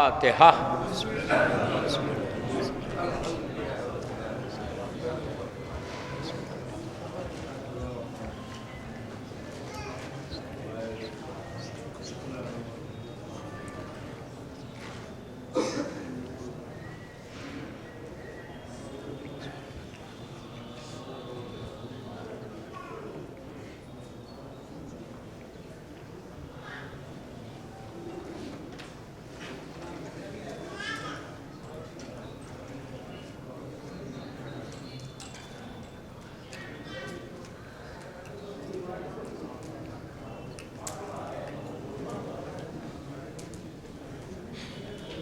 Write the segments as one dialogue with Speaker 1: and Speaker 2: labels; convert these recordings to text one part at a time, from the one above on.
Speaker 1: الفاتحہ۔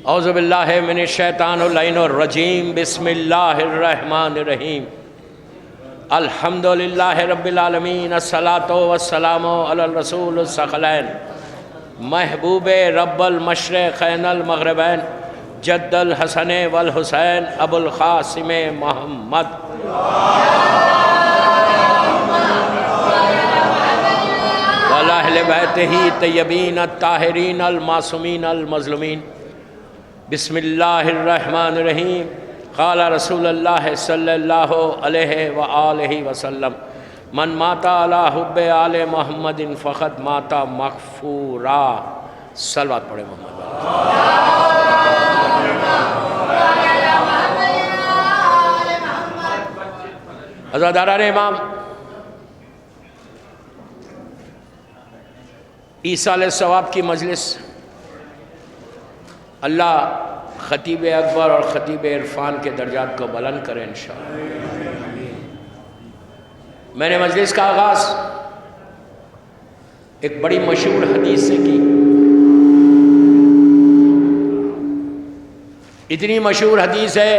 Speaker 1: اعوذ باللہ من الشیطان اللعین الرجیم، بسم اللہ الرحمن الرحیم، الحمدللہ رب العالمین، الصلاۃ والسلام علی الرسول الثقلین، محبوب رب المشرقین المغربین، جد الحسن والحسین، ابو القاسم محمد، وعلی اہل بیتہ طیبین الطاہرین المعصومین المظلومین۔ بسم اللہ الرحمن الرحیم۔ قال رسول اللہ صلی اللہ علیہ وآلہ وسلم، من مات علی حب آل محمد فقد مات مغفورا۔ صلوات پڑھے محمد۔ عزاداران امام، ایصال ثواب کی مجلس، اللہ خطیب اکبر اور خطیب عرفان کے درجات کو بلند کرے انشاءاللہ۔ میں نے مجلس کا آغاز ایک بڑی مشہور حدیث سے کی۔ اتنی مشہور حدیث ہے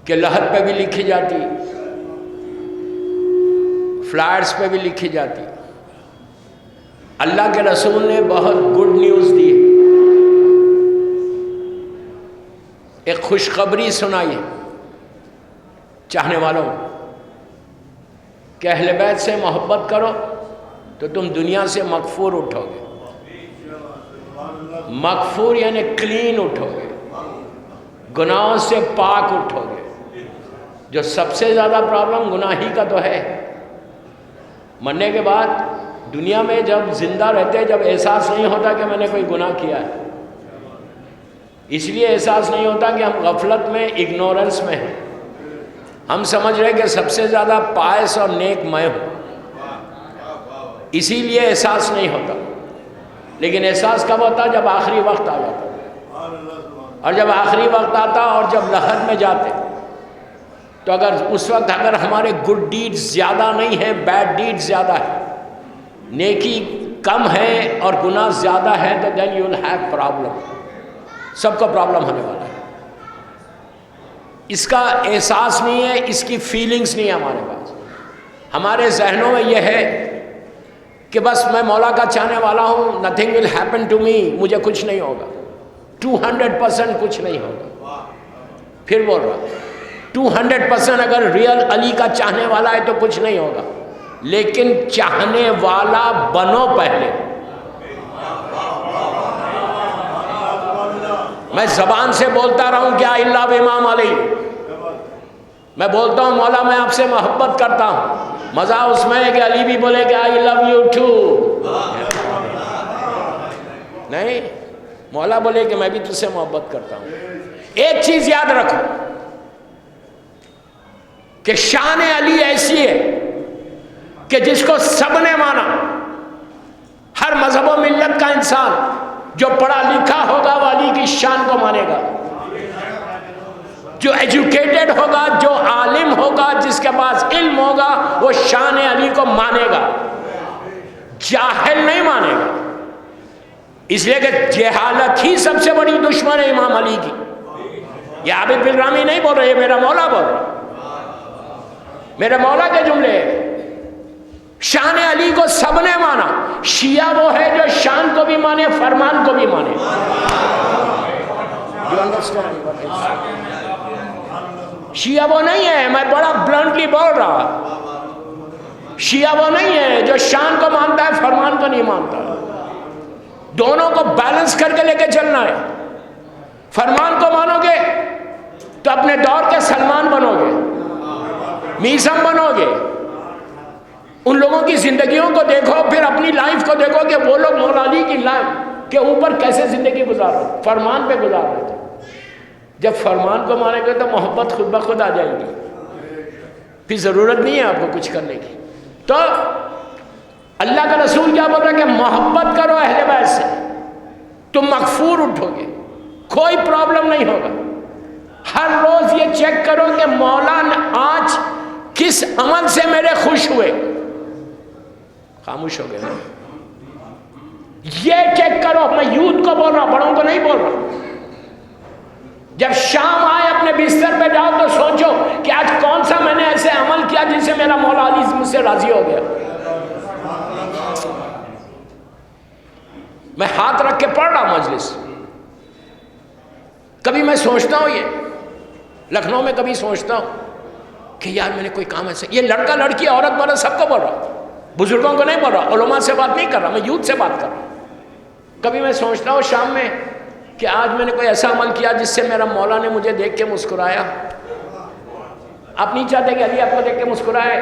Speaker 1: کہ لحد پہ بھی لکھی جاتی، فلائرز پہ بھی لکھی جاتی۔ اللہ کے رسول نے بہت گڈ نیوز دی، ایک خوشخبری سنائی چاہنے والوں کہ اہل بیت سے محبت کرو تو تم دنیا سے مغفور اٹھو گے۔ مغفور یعنی کلین اٹھو گے، گناہوں سے پاک اٹھو گے۔ جو سب سے زیادہ پرابلم گناہی کا تو ہے، مرنے کے بعد دنیا میں جب زندہ رہتے جب احساس نہیں ہوتا کہ میں نے کوئی گناہ کیا ہے، اس لیے احساس نہیں ہوتا کہ ہم غفلت میں، اگنورنس میں ہیں۔ ہم سمجھ رہے کہ سب سے زیادہ پائس اور نیک میں ہوں، اسی لیے احساس نہیں ہوتا۔ لیکن احساس کب ہوتا؟ جب آخری وقت آ جاتا، اور جب آخری وقت آتا اور جب لحد میں جاتے تو اگر اس وقت اگر ہمارے گڈ ڈیڈ زیادہ نہیں ہیں، بیڈ ڈیڈ زیادہ ہے، نیکی کم ہے اور گناہ زیادہ ہے، تو then you will have problem۔ سب کو پرابلم ہونے والا ہے۔ اس کا احساس نہیں ہے، اس کی فیلنگز نہیں ہے ہمارے پاس۔ ہمارے ذہنوں میں یہ ہے کہ بس میں مولا کا چاہنے والا ہوں، nothing will happen to me، مجھے کچھ نہیں ہوگا، 200% کچھ نہیں ہوگا۔ پھر بول رہا 200% اگر ریئل علی کا چاہنے والا ہے تو کچھ نہیں ہوگا، لیکن چاہنے والا بنو پہلے۔ میں زبان سے بولتا رہا ہوں کہ آئی لو امام علی، میں بولتا ہوں مولا میں آپ سے محبت کرتا ہوں، مزہ اس میں ہے کہ علی بھی بولے کہ آئی لو یو ٹو۔ نہیں، مولا بولے کہ میں بھی تجھ سے محبت کرتا ہوں۔ ایک چیز یاد رکھو کہ شان علی ایسی ہے کہ جس کو سب نے مانا، ہر مذہب و ملت کا انسان جو پڑھا لکھا ہوگا وہ علی کی شان کو مانے گا، جو ایجوکیٹڈ ہوگا، جو عالم ہوگا، جس کے پاس علم ہوگا، وہ شان علی کو مانے گا، جاہل نہیں مانے گا۔ اس لیے کہ جہالت ہی سب سے بڑی دشمن ہے امام علی کی۔ یہ عابد بن رامی نہیں بول رہے، یہ میرا مولا بول رہا، میرے مولا کے جملے۔ شان علی کو سب نے مانا، شیعہ وہ ہے جو شان کو بھی مانے، فرمان کو بھی مانے۔ شیعہ وہ نہیں ہے، میں بڑا بلنٹلی بول رہا، شیعہ وہ نہیں ہے جو شان کو مانتا ہے، فرمان کو نہیں مانتا۔ دونوں کو بیلنس کر کے لے کے چلنا ہے. فرمان کو مانو گے تو اپنے دور کے سلمان بنو گے, میزم بنو گے. ان لوگوں کی زندگیوں کو دیکھو, پھر اپنی لائف کو دیکھو کہ وہ لوگ مولا علی کی لائف کے اوپر کیسے زندگی گزار رہے, فرمان پہ گزار رہے تھے. جب فرمان کو مانیں گے تو محبت خود بخود آ جائے گی, پھر ضرورت نہیں ہے آپ کو کچھ کرنے کی. تو اللہ کا رسول کیا بول رہا ہے کہ محبت کرو اہل بیت سے, تم مغفور اٹھو گے, کوئی پرابلم نہیں ہوگا. ہر روز یہ چیک کرو کہ مولا نے آج کس عمل سے میرے خوش ہوئے. خاموش ہو گئے. یہ چیک کرو. میں یوتھ کو بول رہا ہوں, بڑوں کو نہیں بول رہا. جب شام آئے اپنے بستر پہ جاؤ تو سوچو کہ آج کون سا میں نے ایسے عمل کیا جس سے میرا مولا علی مجھ سے راضی ہو گیا. میں ہاتھ رکھ کے پڑھ رہا مجلس. کبھی میں سوچتا ہوں, یہ لکھنؤ میں کبھی سوچتا ہوں کہ یار میں نے کوئی کام ایسے, یہ لڑکا لڑکی عورت مرد سب کو بول رہا ہوں, بزرگوں کو نہیں بول رہا, علماء سے بات نہیں کر رہا, میں یوتھ سے بات کر رہا ہوں. کبھی میں سوچتا ہوں شام میں کہ آج میں نے کوئی ایسا عمل کیا جس سے میرا مولا نے مجھے دیکھ کے مسکرایا. آپ نہیں چاہتے کہ علی آپ کو دیکھ کے مسکرائے؟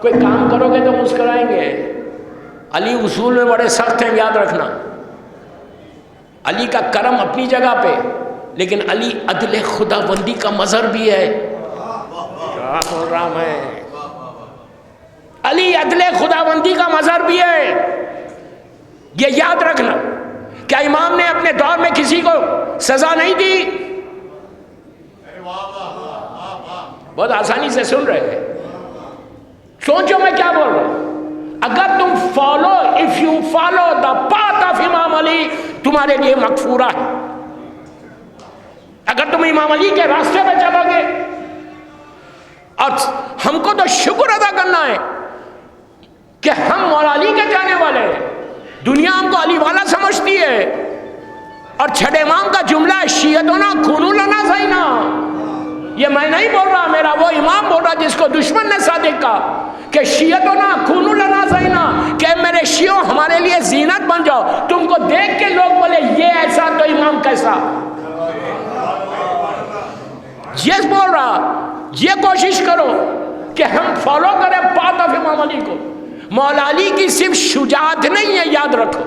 Speaker 1: کوئی کام کرو گے تو مسکرائیں گے. علی اصول میں بڑے سخت ہیں, یاد رکھنا. علی کا کرم اپنی جگہ پہ, لیکن علی عدل خدا بندی کا مظہر بھی ہے. کیا بول رہا میں, علی عدل خدا بندی کا مظہر بھی ہے. یہ یاد رکھنا. کیا امام نے اپنے دور میں کسی کو سزا نہیں دی؟ بہت آسانی سے سن رہے ہیں. سوچو میں کیا بول رہا ہوں. اگر تم follow, if you follow the path of امام علی, تمہارے لیے مغفورہ ہے. اگر تم امام علی کے راستے پہ چلو گے, اور ہم کو تو شکر ادا کرنا ہے کہ ہم مولا علی کے جانے والے ہیں. دنیا ہم کو علی والا سمجھتی ہے, اور چھٹے امام کا جملہ ہے شیعتنا خونو لنا زینا. یہ میں نہیں بول رہا, میرا وہ امام بول رہا جس کو دشمن نے صادق کہا کہ شیعتنا خونو لنا زینا, کہ میرے شیعوں ہمارے لیے زینت بن جاؤ. تم کو دیکھ کے لوگ بولے یہ ایسا تو امام کیسا. یہ بول رہا, یہ کوشش کرو کہ ہم فالو کریں پاتھ آف امام علی کو. مولا علی کی صرف شجاعت نہیں ہے, یاد رکھو.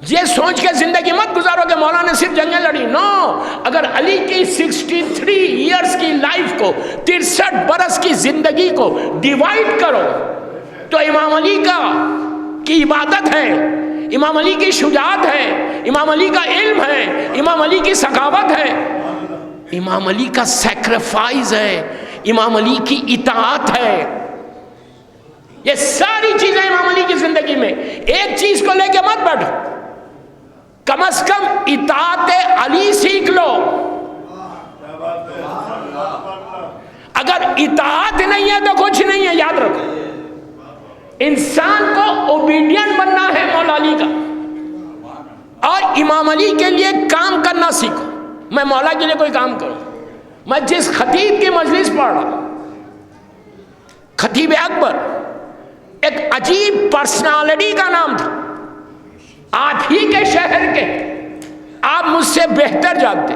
Speaker 1: یہ سوچ کے زندگی مت گزارو کہ مولا نے صرف جنگیں لڑی. نو, اگر علی کی 63 ایئرز کی لائف کو, 63 برس کی زندگی کو ڈیوائڈ کرو تو امام علی کی عبادت ہے, امام علی کی شجاعت ہے, امام علی کا علم ہے, امام علی کی سخاوت ہے, امام علی کا سیکریفائز ہے, امام علی کی اطاعت ہے. یہ ساری چیزیں امام علی کی زندگی میں. ایک چیز کو لے کے مت بیٹھو, کم از کم اطاعت علی سیکھ لو. اگر اطاعت نہیں ہے تو کچھ نہیں ہے, یاد رکھو. انسان کو اوبیڈینٹ بننا ہے مولا علی کا, اور امام علی کے لیے کام کرنا سیکھو. میں مولا کے لیے کوئی کام کروں. میں جس خطیب کی مجلس پڑھ رہا, خطیب اکبر, ایک عجیب پرسنالٹی کا نام تھا, آپ ہی کے شہر کے, آپ مجھ سے بہتر جانتے.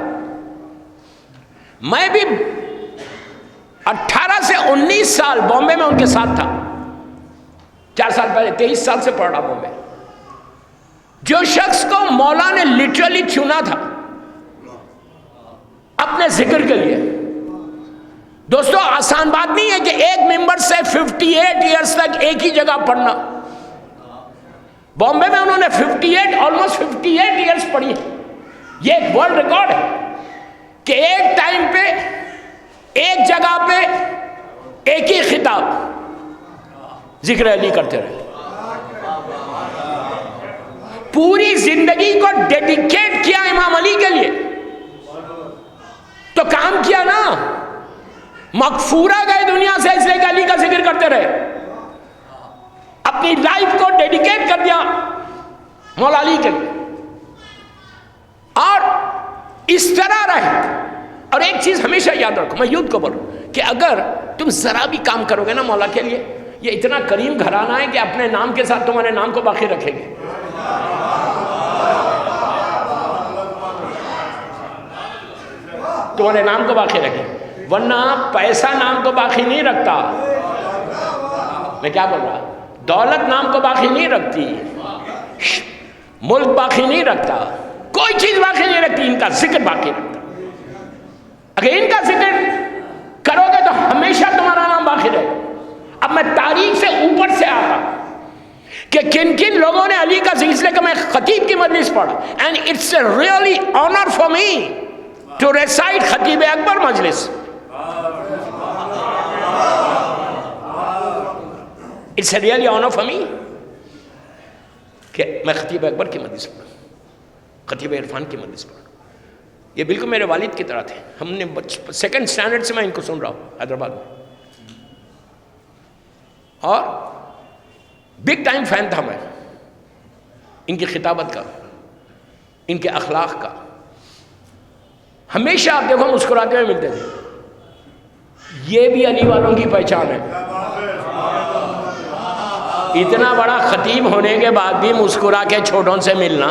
Speaker 1: میں بھی 18 سے 19 سال بامبے میں ان کے ساتھ تھا. 4 سال پہلے 23 سال سے پڑھ رہا بامبے. جو شخص کو مولا نے لٹرلی چنا تھا اپنے ذکر کے لیے. دوستو آسان بات نہیں ہے کہ ایک ممبر سے 58 ایئرز تک ایک ہی جگہ پڑھنا. بامبے میں انہوں نے 58 ایئرز پڑھی. یہ ایک ورلڈ ریکارڈ ہے کہ ایک ٹائم پہ ایک جگہ پہ ایک ہی خطاب ذکر علی کرتے رہے. پوری زندگی کو ڈیڈیکیٹ کیا امام علی کے لیے. تو کام کیا نا, مغفورہ گئے دنیا سے اس لیے کہ علی کا ذکر کرتے رہے. اپنی لائف کو ڈیڈیکیٹ کر دیا مولا علی کے لیے, اور اس طرح رہے. اور ایک چیز ہمیشہ یاد رکھو, میں یوتھ کو بولوں کہ اگر تم ذرا بھی کام کرو گے نا مولا کے لیے, یہ اتنا کریم گھرانہ ہے کہ اپنے نام کے ساتھ تمہارے نام کو باقی رکھیں گے. تمہارے نام کو باقی رکھے، ورنہ پیسہ نام کو باقی نہیں رکھتا. میں کیا بول رہا؟ دولت نام کو باقی نہیں رکھتی، ملک باقی نہیں رکھتا، کوئی چیز باقی نہیں رکھتی، ان کا ذکر باقی رکھتا. اگر ان کا ذکر کرو گے تو ہمیشہ تمہارا نام باقی رہے گا. اب میں تاریخ سے اوپر سے آتا کہ کن کن لوگوں نے علی کا ذکر، اس لیے کہ میں خطیب کی مجلس پڑھا، and it's a really honour for me to recite خطیب اکبر مجلس. It's a really honour for me کہ میں خطیب اکبر کی مجلس پڑھا، خطیب عرفان کی مجلس پڑھا. یہ بالکل میرے والد کی طرح تھے. ہم نے سیکنڈ سٹینڈرڈ سے میں ان کو سن رہا ہوں حیدرآباد میں، اور بگ ٹائم فین تھا میں ان کی خطابت کا، ان کے اخلاق کا. ہمیشہ آپ دیکھو مسکراتے ہوئے ملتے تھے. یہ بھی علی والوں کی پہچان ہے. اتنا بڑا خطیب ہونے کے بعد بھی مسکرا کے چھوٹوں سے ملنا.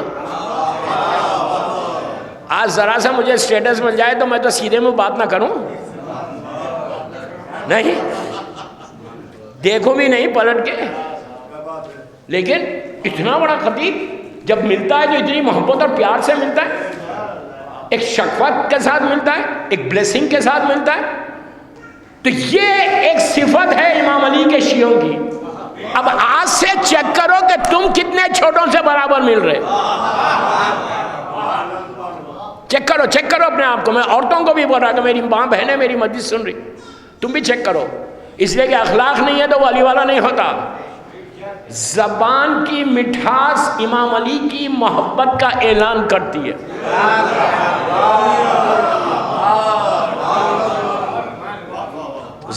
Speaker 1: آج ذرا سا مجھے اسٹیٹس مل جائے تو میں تو سیدھے میں بات نہ کروں، نہیں دیکھو بھی نہیں پلٹ کے. لیکن اتنا بڑا خطیب جب ملتا ہے تو اتنی محبت اور پیار سے ملتا ہے، ایک شفقت کے ساتھ ملتا ہے، ایک بلیسنگ کے ساتھ ملتا ہے. تو یہ ایک صفت ہے امام علی کے شیعوں کی. اب آج سے چیک کرو کہ تم کتنے چھوٹوں سے برابر مل رہے. چیک کرو اپنے آپ کو. میں عورتوں کو بھی بول رہا کہ میری ماں بہنیں میری مجلس سن رہی، تم بھی چیک کرو. اس لیے کہ اخلاق نہیں ہے تو وہ علی والا نہیں ہوتا. زبان کی مٹھاس امام علی کی محبت کا اعلان کرتی ہے.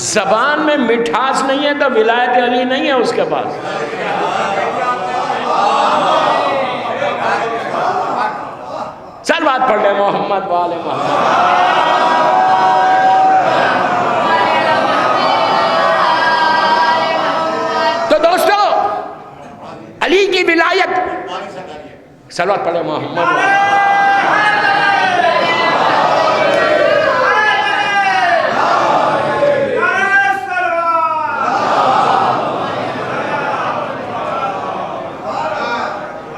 Speaker 1: زبان میں مٹھاس نہیں ہے تو ولایت علی نہیں ہے اس کے پاس. چل بات پڑھ لے محمد والے محمد. تو دوستو علی کی ولایت، صلوات پڑھے محمد والے.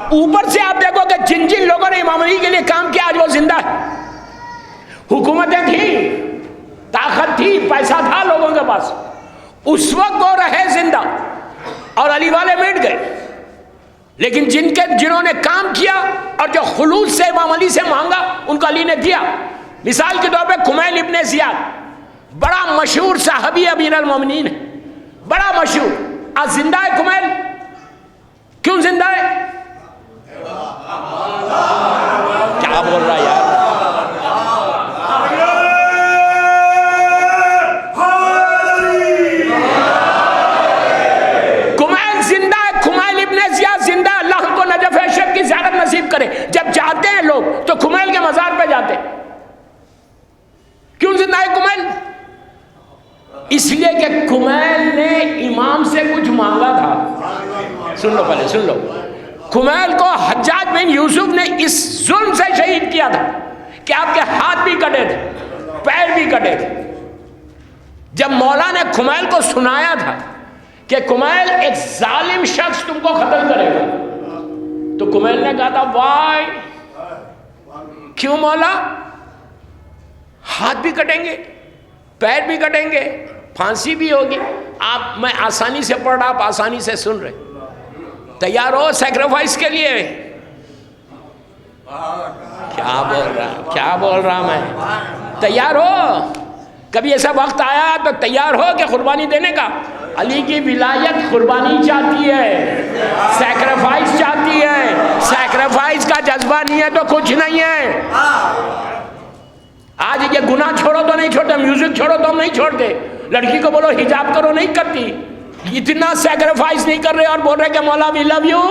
Speaker 1: اوپر سے آپ دیکھو کہ جن جن لوگوں نے امام علی کے لیے کام کیا آج وہ زندہ ہے. حکومتیں تھیں، طاقت تھی، پیسہ تھا لوگوں کے پاس، اس وقت وہ رہے زندہ اور علی والے مٹ گئے. لیکن جنہوں نے کام کیا اور جو خلوص سے امام علی سے مانگا ان کو علی نے دیا. مثال کے طور پہ کمیل ابن زیاد بڑا مشہور صحابی امیر المومنین ہے، بڑا مشہور. آج زندہ ہے کمیل. کیوں زندہ ہے؟ کیا بول رہا ہے یار؟ کمیل زندہ ہے، کمیل ابن زیاد زندہ ہے. اللہ کو نجف اشرف کی زیارت نصیب کرے. جب جاتے ہیں لوگ تو کمیل کے مزار پہ جاتے. کیوں زندہ ہے کمیل؟ اس لیے کہ کمیل نے امام سے کچھ مانگا تھا. سن لو پہلے سن لو. کمیل کو حجاج بن یوسف نے اس ظلم سے شہید کیا تھا کہ آپ کے ہاتھ بھی کٹے تھے، پیر بھی کٹے تھے. جب مولا نے کمیل کو سنایا تھا کہ کمیل ایک ظالم شخص تم کو قتل کرے گا، تو کمیل نے کہا تھا وائی، کیوں مولا؟ ہاتھ بھی کٹیں گے، پیر بھی کٹیں گے، پھانسی بھی ہوگی. آپ میں آسانی سے پڑھ رہا، آپ آسانی سے سن رہے. تیار ہو سیکریفائس کے لیے؟ کیا بول رہا میں؟ تیار ہو؟ کبھی ایسا وقت آیا تو تیار ہو کہ قربانی دینے کا؟ علی کی ولایت قربانی چاہتی ہے، سیکریفائس چاہتی ہے. سیکریفائس کا جذبہ نہیں ہے تو کچھ نہیں ہے. آج یہ گناہ چھوڑو تو نہیں چھوڑتے، میوزک چھوڑو تو ہم نہیں چھوڑتے. لڑکی کو بولو حجاب کرو، نہیں کرتی. اتنا سیکریفائس نہیں کر رہے اور بول رہے کہ مولا وی لو یو.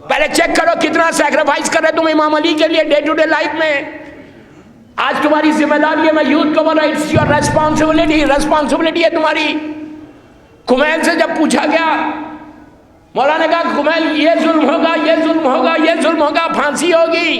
Speaker 1: پہلے چیک کرو کتنا سیکریفائس کر رہے تم امام علی کے لیے ڈے ٹو ڈے لائف میں. آج تمہاری ذمہ داری ہے، میں یوتھ کو بول رہا ہوں اٹس یور ریسپانسبلٹی ہے تمہاری. کمیل سے جب پوچھا گیا، مولا نے کہا کمیل یہ ظلم ہوگا، یہ ظلم ہوگا، یہ ظلم ہوگا، پھانسی ہوگی.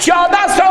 Speaker 1: 1400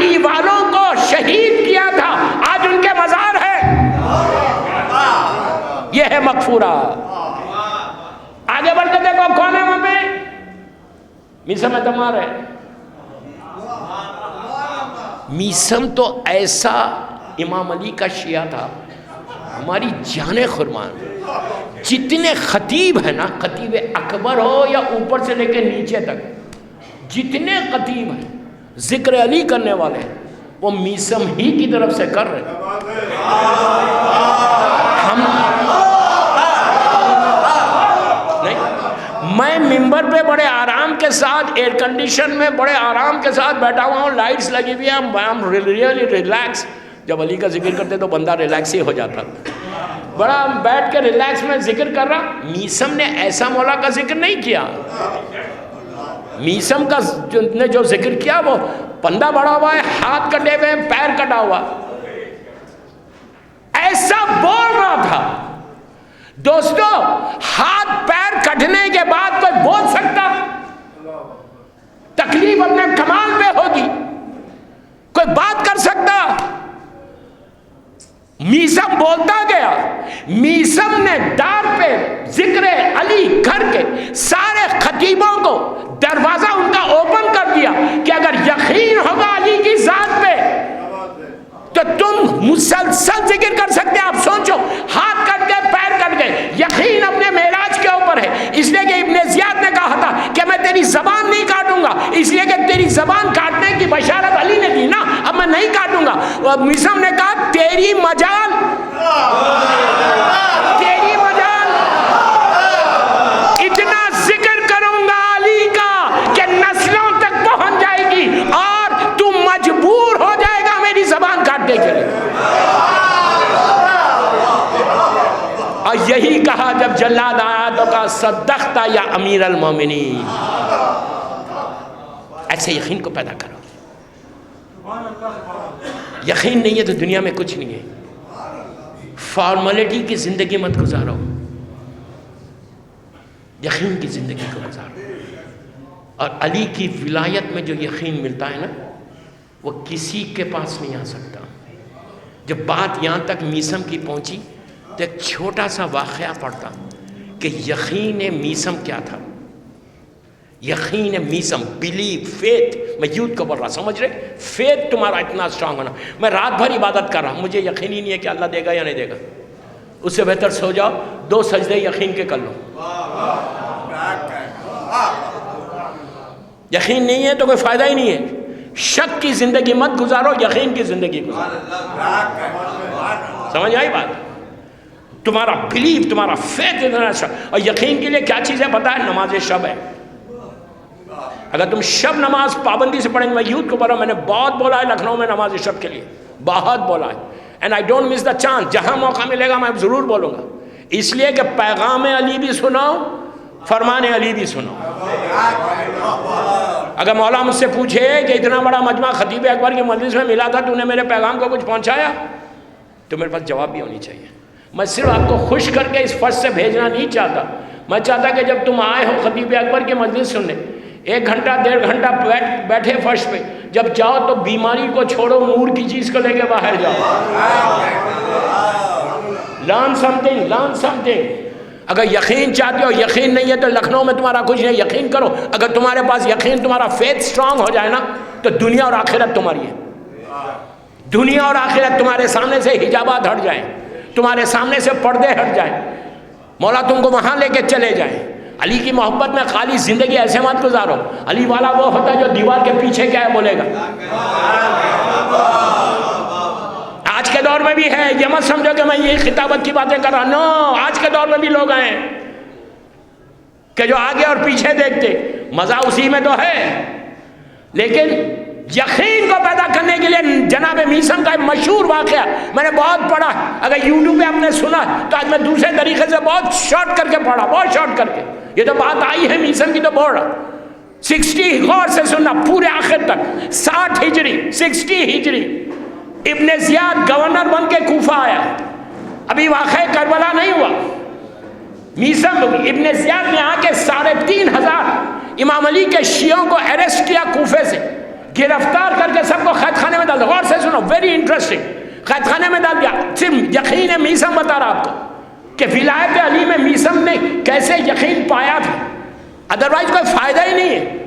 Speaker 1: علی والوں کو شہید کیا تھا، آج ان کے مزار ہے. یہ ہے مغفورہ. آگے بڑھ کے دیکھو کون ہے وہاں پہ؟ میسم تمہار ہے. میسم تو ایسا امام علی کا شیعہ تھا، ہماری جان قربان. جتنے خطیب ہیں نا، خطیب اکبر ہو یا اوپر سے لے کے نیچے تک، جتنے خطیب ہیں ذکر علی کرنے والے ہیں، وہ میسم ہی کی طرف سے کر رہے ہیں. میں ممبر پہ بڑے آرام کے ساتھ، ایئر کنڈیشن میں بڑے آرام کے ساتھ بیٹھا ہوا ہوں، لائٹس لگی ہوئی ہیں، آئی ایم ریئلی ریلیکس. جب علی کا ذکر کرتے تو بندہ ریلیکس ہی ہو جاتا، بڑا بیٹھ کے ریلیکس میں ذکر کر رہا. میسم نے ایسا مولا کا ذکر نہیں کیا. میسم کا نے جو ذکر کیا وہ بندہ بڑا ہوا ہے، ہاتھ کٹے ہوئے ہیں، پیر کٹا ہوا، ایسا بول رہا تھا. دوستو ہاتھ پیر کٹنے کے بعد کوئی بول سکتا؟ تکلیف اپنے کمال پہ ہوگی، کوئی بات کر سکتا؟ میسم بولتا گیا. میسم نے دار پہ ذکر علی کر کے سارے خطیبوں کو دروازہ ان کا اوپن کر دیا کہ اگر یقین ہوگا علی کی ذات پہ تو تم مسلسل ذکر کر سکتے. آپ سوچو، ہاتھ کٹ گئے، پیر کٹ گئے، یقین اپنے معراج کے اوپر ہے. اس لیے کہ ابن زیاد نے کہا تھا کہ میں تیری زبان نہیں کاٹوں گا، اس لیے کہ تیری زبان کاٹنے کی بشارت علی نے دی نا، اب میں نہیں کاٹوں گا. اور میسم نے کہا تیری مجال، تیری مجال، اتنا ذکر کروں گا علی کا کہ نسلوں تک پہنچ جائے گی اور تم مجبور ہو جائے گا میری زبان کاٹنے کے لیے. اور یہی کہا جب جلاد آیا تو کہا صدقت یا امیر المومنین. ایسے یقین کو پیدا کرو. یقین نہیں ہے تو دنیا میں کچھ نہیں ہے. فارملٹی کی زندگی مت گزارو، یقین کی زندگی کو گزارو. اور علی کی ولایت میں جو یقین ملتا ہے نا، وہ کسی کے پاس نہیں آ سکتا. جب بات یہاں تک میسم کی پہنچی تو ایک چھوٹا سا واقعہ پڑھتا کہ یقین میسم کیا تھا. یقین میسم، بلیو، فیتھ. میں یوتھ کو بول رہا، سمجھ رہے؟ فیتھ تمہارا اتنا اسٹرانگ ہونا. میں رات بھر عبادت کر رہا ہوں، مجھے یقین ہی نہیں ہے کہ اللہ دے گا یا نہیں دے گا. اس سے بہتر سو جاؤ، 2 سجدے یقین کے کر لو. یقین نہیں ہے تو کوئی فائدہ ہی نہیں ہے. شک کی زندگی مت گزارو، یقین کی زندگی گزارو. سمجھ آئی بات؟ تمہارا بلیف، تمہارا فیتھ اتنا اچھا. اور یقین کے لیے کیا چیز ہے پتہ ہے؟ نماز شب ہے. اگر تم شب نماز پابندی سے پڑھیں گے، میں یوتھ کو بولا، میں نے بہت بولا ہے لکھنؤ میں نماز شب کے لیے، بہت بولا ہے. And I don't miss the chance. جہاں موقع ملے گا میں ضرور بولوں گا، اس لیے کہ پیغام علی بھی سناؤ، فرمان علی بھی سناؤ. اگر مولا مجھ سے پوچھے کہ اتنا بڑا مجمع خطیب اکبر کی مجلس میں ملا تھا، تو نے میرے پیغام کو کچھ پہنچایا؟ تو میرے پاس جواب بھی ہونی چاہیے. میں صرف آپ کو خوش کر کے اس فرض سے بھیجنا نہیں چاہتا. میں چاہتا کہ جب تم آئے ہو خطیب اکبر کی مجلس سننے، 1 گھنٹہ 1.5 گھنٹہ بیٹھے فرش پہ، جب جاؤ تو بیماری کو چھوڑو، نور کی چیز کو لے کے باہر جاؤ. Learn something. اگر یقین چاہتے ہو، یقین نہیں ہے تو لکھنؤ میں تمہارا کچھ نہیں. یقین کرو. اگر تمہارے پاس یقین، تمہارا فیتھ سٹرانگ ہو جائے نا، تو دنیا اور آخرت تمہاری ہے. دنیا اور آخرت تمہارے سامنے سے حجابات ہٹ جائیں، تمہارے سامنے سے پردے ہٹ جائیں، مولا تم کو وہاں لے کے چلے جائیں. علی کی محبت میں خالی زندگی ایسے مت گزارو. علی والا وہ ہوتا ہے جو دیوار کے پیچھے کیا ہے بولے گا. آج کے دور میں بھی ہے، یہ مت سمجھو کہ میں یہ خطابت کی باتیں کر رہا. نو، آج کے دور میں بھی لوگ ہیں کہ جو آگے اور پیچھے دیکھتے. مزہ اسی میں تو ہے، لیکن یقین کو پیدا کرنے کے لیے جناب میسم کا ایک مشہور واقعہ میں نے بہت پڑھا. اگر یوٹیوب پہ آپ نے سنا تو آج میں دوسرے طریقے سے بہت شارٹ کر کے پڑھا، بہت شارٹ کر کے. یہ تو بات آئی ہے میسم کی تو بول رہا. 60 غور سے سننا پورے آخر تک. 60 ہجری، 60 ہجری ابن زیاد گورنر بن کے کوفہ آیا. ابھی واقعہ کربلا نہیں ہوا. میسم ابن زیاد نے آ کے 3,500 امام علی کے شیعوں کو اریسٹ کیا کوفے سے. گرفتار کر کے سب کو قید خانے میں ڈال دیا. غور سے سنو, ویری انٹرسٹنگ. قید خانے میں ڈال دیا. صرف یقین میثم بتا رہا آپ کو کہ ولایت علی میں میثم نے کیسے یقین پایا تھا, ادروائز کوئی فائدہ ہی نہیں ہے.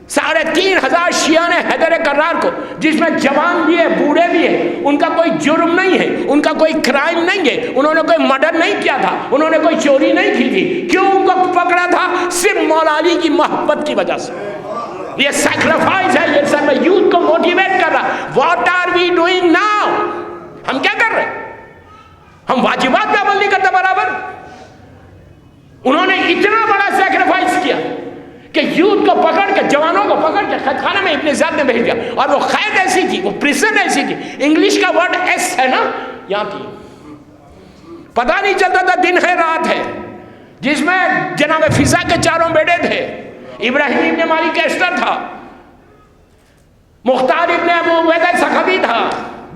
Speaker 1: 3,500 شیعہ نے حیدر کرار کو, جس میں جوان بھی ہے بوڑھے بھی ہے, ان کا کوئی جرم نہیں ہے, ان کا کوئی کرائم نہیں ہے, انہوں نے کوئی مرڈر نہیں کیا تھا, انہوں نے کوئی چوری نہیں کی تھی. کیوں ان کو پکڑا تھا؟ صرف مولا علی کی محبت کی وجہ سے. یہ سیکریفائز ہے, یہ سب یوتھ کو موٹیویٹ کر رہا. What are we doing now? ہم کیا کر رہے ہیں؟ ہم واجبات پہ عمل نہیں کرتے برابر. انہوں نے اتنا بڑا سیکریفائز کیا کہ یوتھ کو پکڑ کے, جوانوں کو پکڑ کے قید خانہ میں ابن زیاد نے بھیج دیا. اور وہ قید ایسی تھی, وہ پریزن ایسی تھی, انگلش کا ورڈ ایس ہے نا, یہاں تھی, پتہ نہیں چلتا تھا دن ہے رات ہے. جس میں جناب فضا کے 4 بیٹے تھے, ابراہیم ابن مالک ایسٹر تھا, مختار ابن ابو عبیدہ سخوی تھا,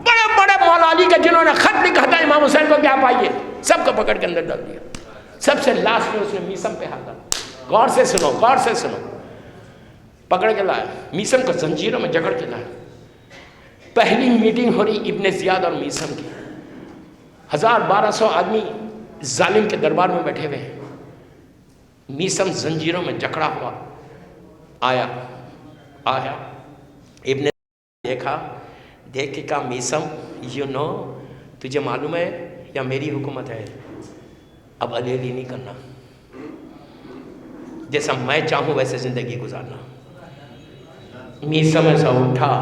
Speaker 1: بڑے بڑے مولا علی کے جنہوں نے خط لکھا تھا امام حسین کو کیا پائیے, سب کو پکڑ کے اندر ڈال دیا. سب سے لاسٹ میں اس نے میثم پہ ہاتھ ڈالا. غور سے سنو, غور سے سنو. پکڑ کے لایا, میثم کو زنجیروں میں جکڑ کے لایا. پہلی میٹنگ ہو رہی ابن زیاد اور میثم کی. 1,200 آدمی ظالم کے دربار میں بیٹھے ہوئے ہیں. میثم زنجیروں میں جکڑا ہوا آیا. ابن دیکھ کے کہا, میثم یو نو, تجھے معلوم ہے یا میری حکومت ہے, اب علی علی نہیں کرنا, جیسا میں چاہوں ویسے زندگی گزارنا. میثم ایسا اٹھا,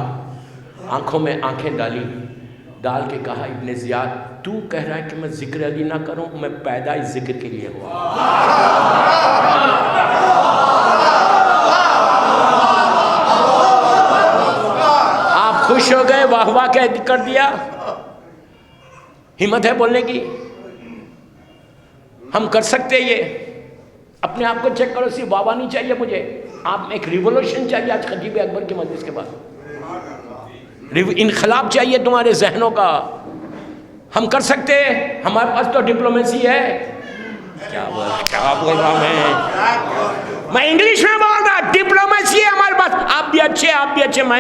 Speaker 1: آنکھوں میں آنکھیں ڈال کے کہا, ابن زیاد تو کہہ رہا ہے کہ میں ذکر علی نہ کروں, میں پیدا اس ذکر کے لیے ہوا. آپ خوش ہو گئے, واہ واہ کر دیا. ہمت ہے بولنے کی؟ ہم کر سکتے یہ؟ اپنے آپ کو چیک کرو, صرف واہ نہیں چاہیے مجھے, آپ ایک ریولوشن چاہیے. آج خطیب اکبر کی مجلس کے بعد انقلاب چاہیے تمہارے ذہنوں کا. ہم کر سکتے, ہمارے پاس تو ڈپلومیسی ہے. کیا بول رہا میں انگلش میں بول رہا, ڈپلومیسی ہے ہمارے پاس. آپ بھی اچھے,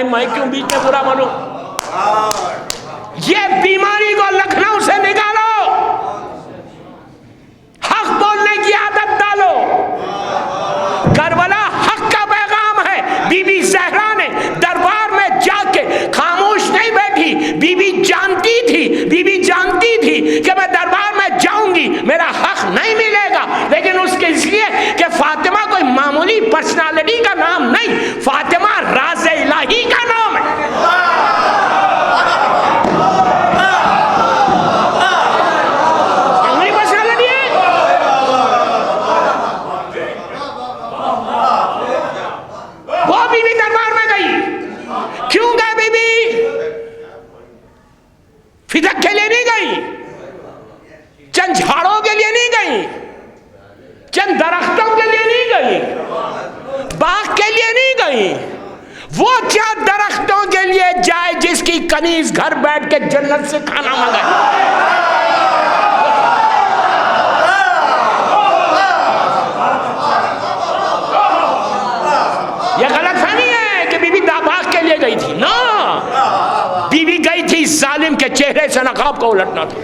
Speaker 1: میں کیوں بیچ میں برا بنوں؟ یہ بیماری کو لکھنؤ سے نکالو, حق بولنے کی عادت ڈالو. کربلا حق کا پیغام ہے. بی بی زہرا نے دربار میں جا کے خاموش نہیں بیٹھی. بی بی جانتی تھی کہ میں دربار میں جاؤں گی, میرا حق نہیں ملے گا, لیکن اس کے اس لیے کہ فاطمہ کوئی معمولی پرسنالٹی کا نام نہیں, فاطمہ راز الہی کا نام ہے. فدق کے لیے نہیں گئی, چند جھاڑوں کے لیے نہیں گئی, چند درختوں کے لیے نہیں گئی, باغ کے لیے نہیں گئی. وہ کیا درختوں کے لیے جائے جس کی کنیز گھر بیٹھ کے جنت سے کھانا منگائے. یہ غلط فہمی ہے کہ بی بی باغ کے لیے گئی تھی. نا, بی بی گئی تھی ظالم کے چہرے سے نقاب کو الٹنا تھا.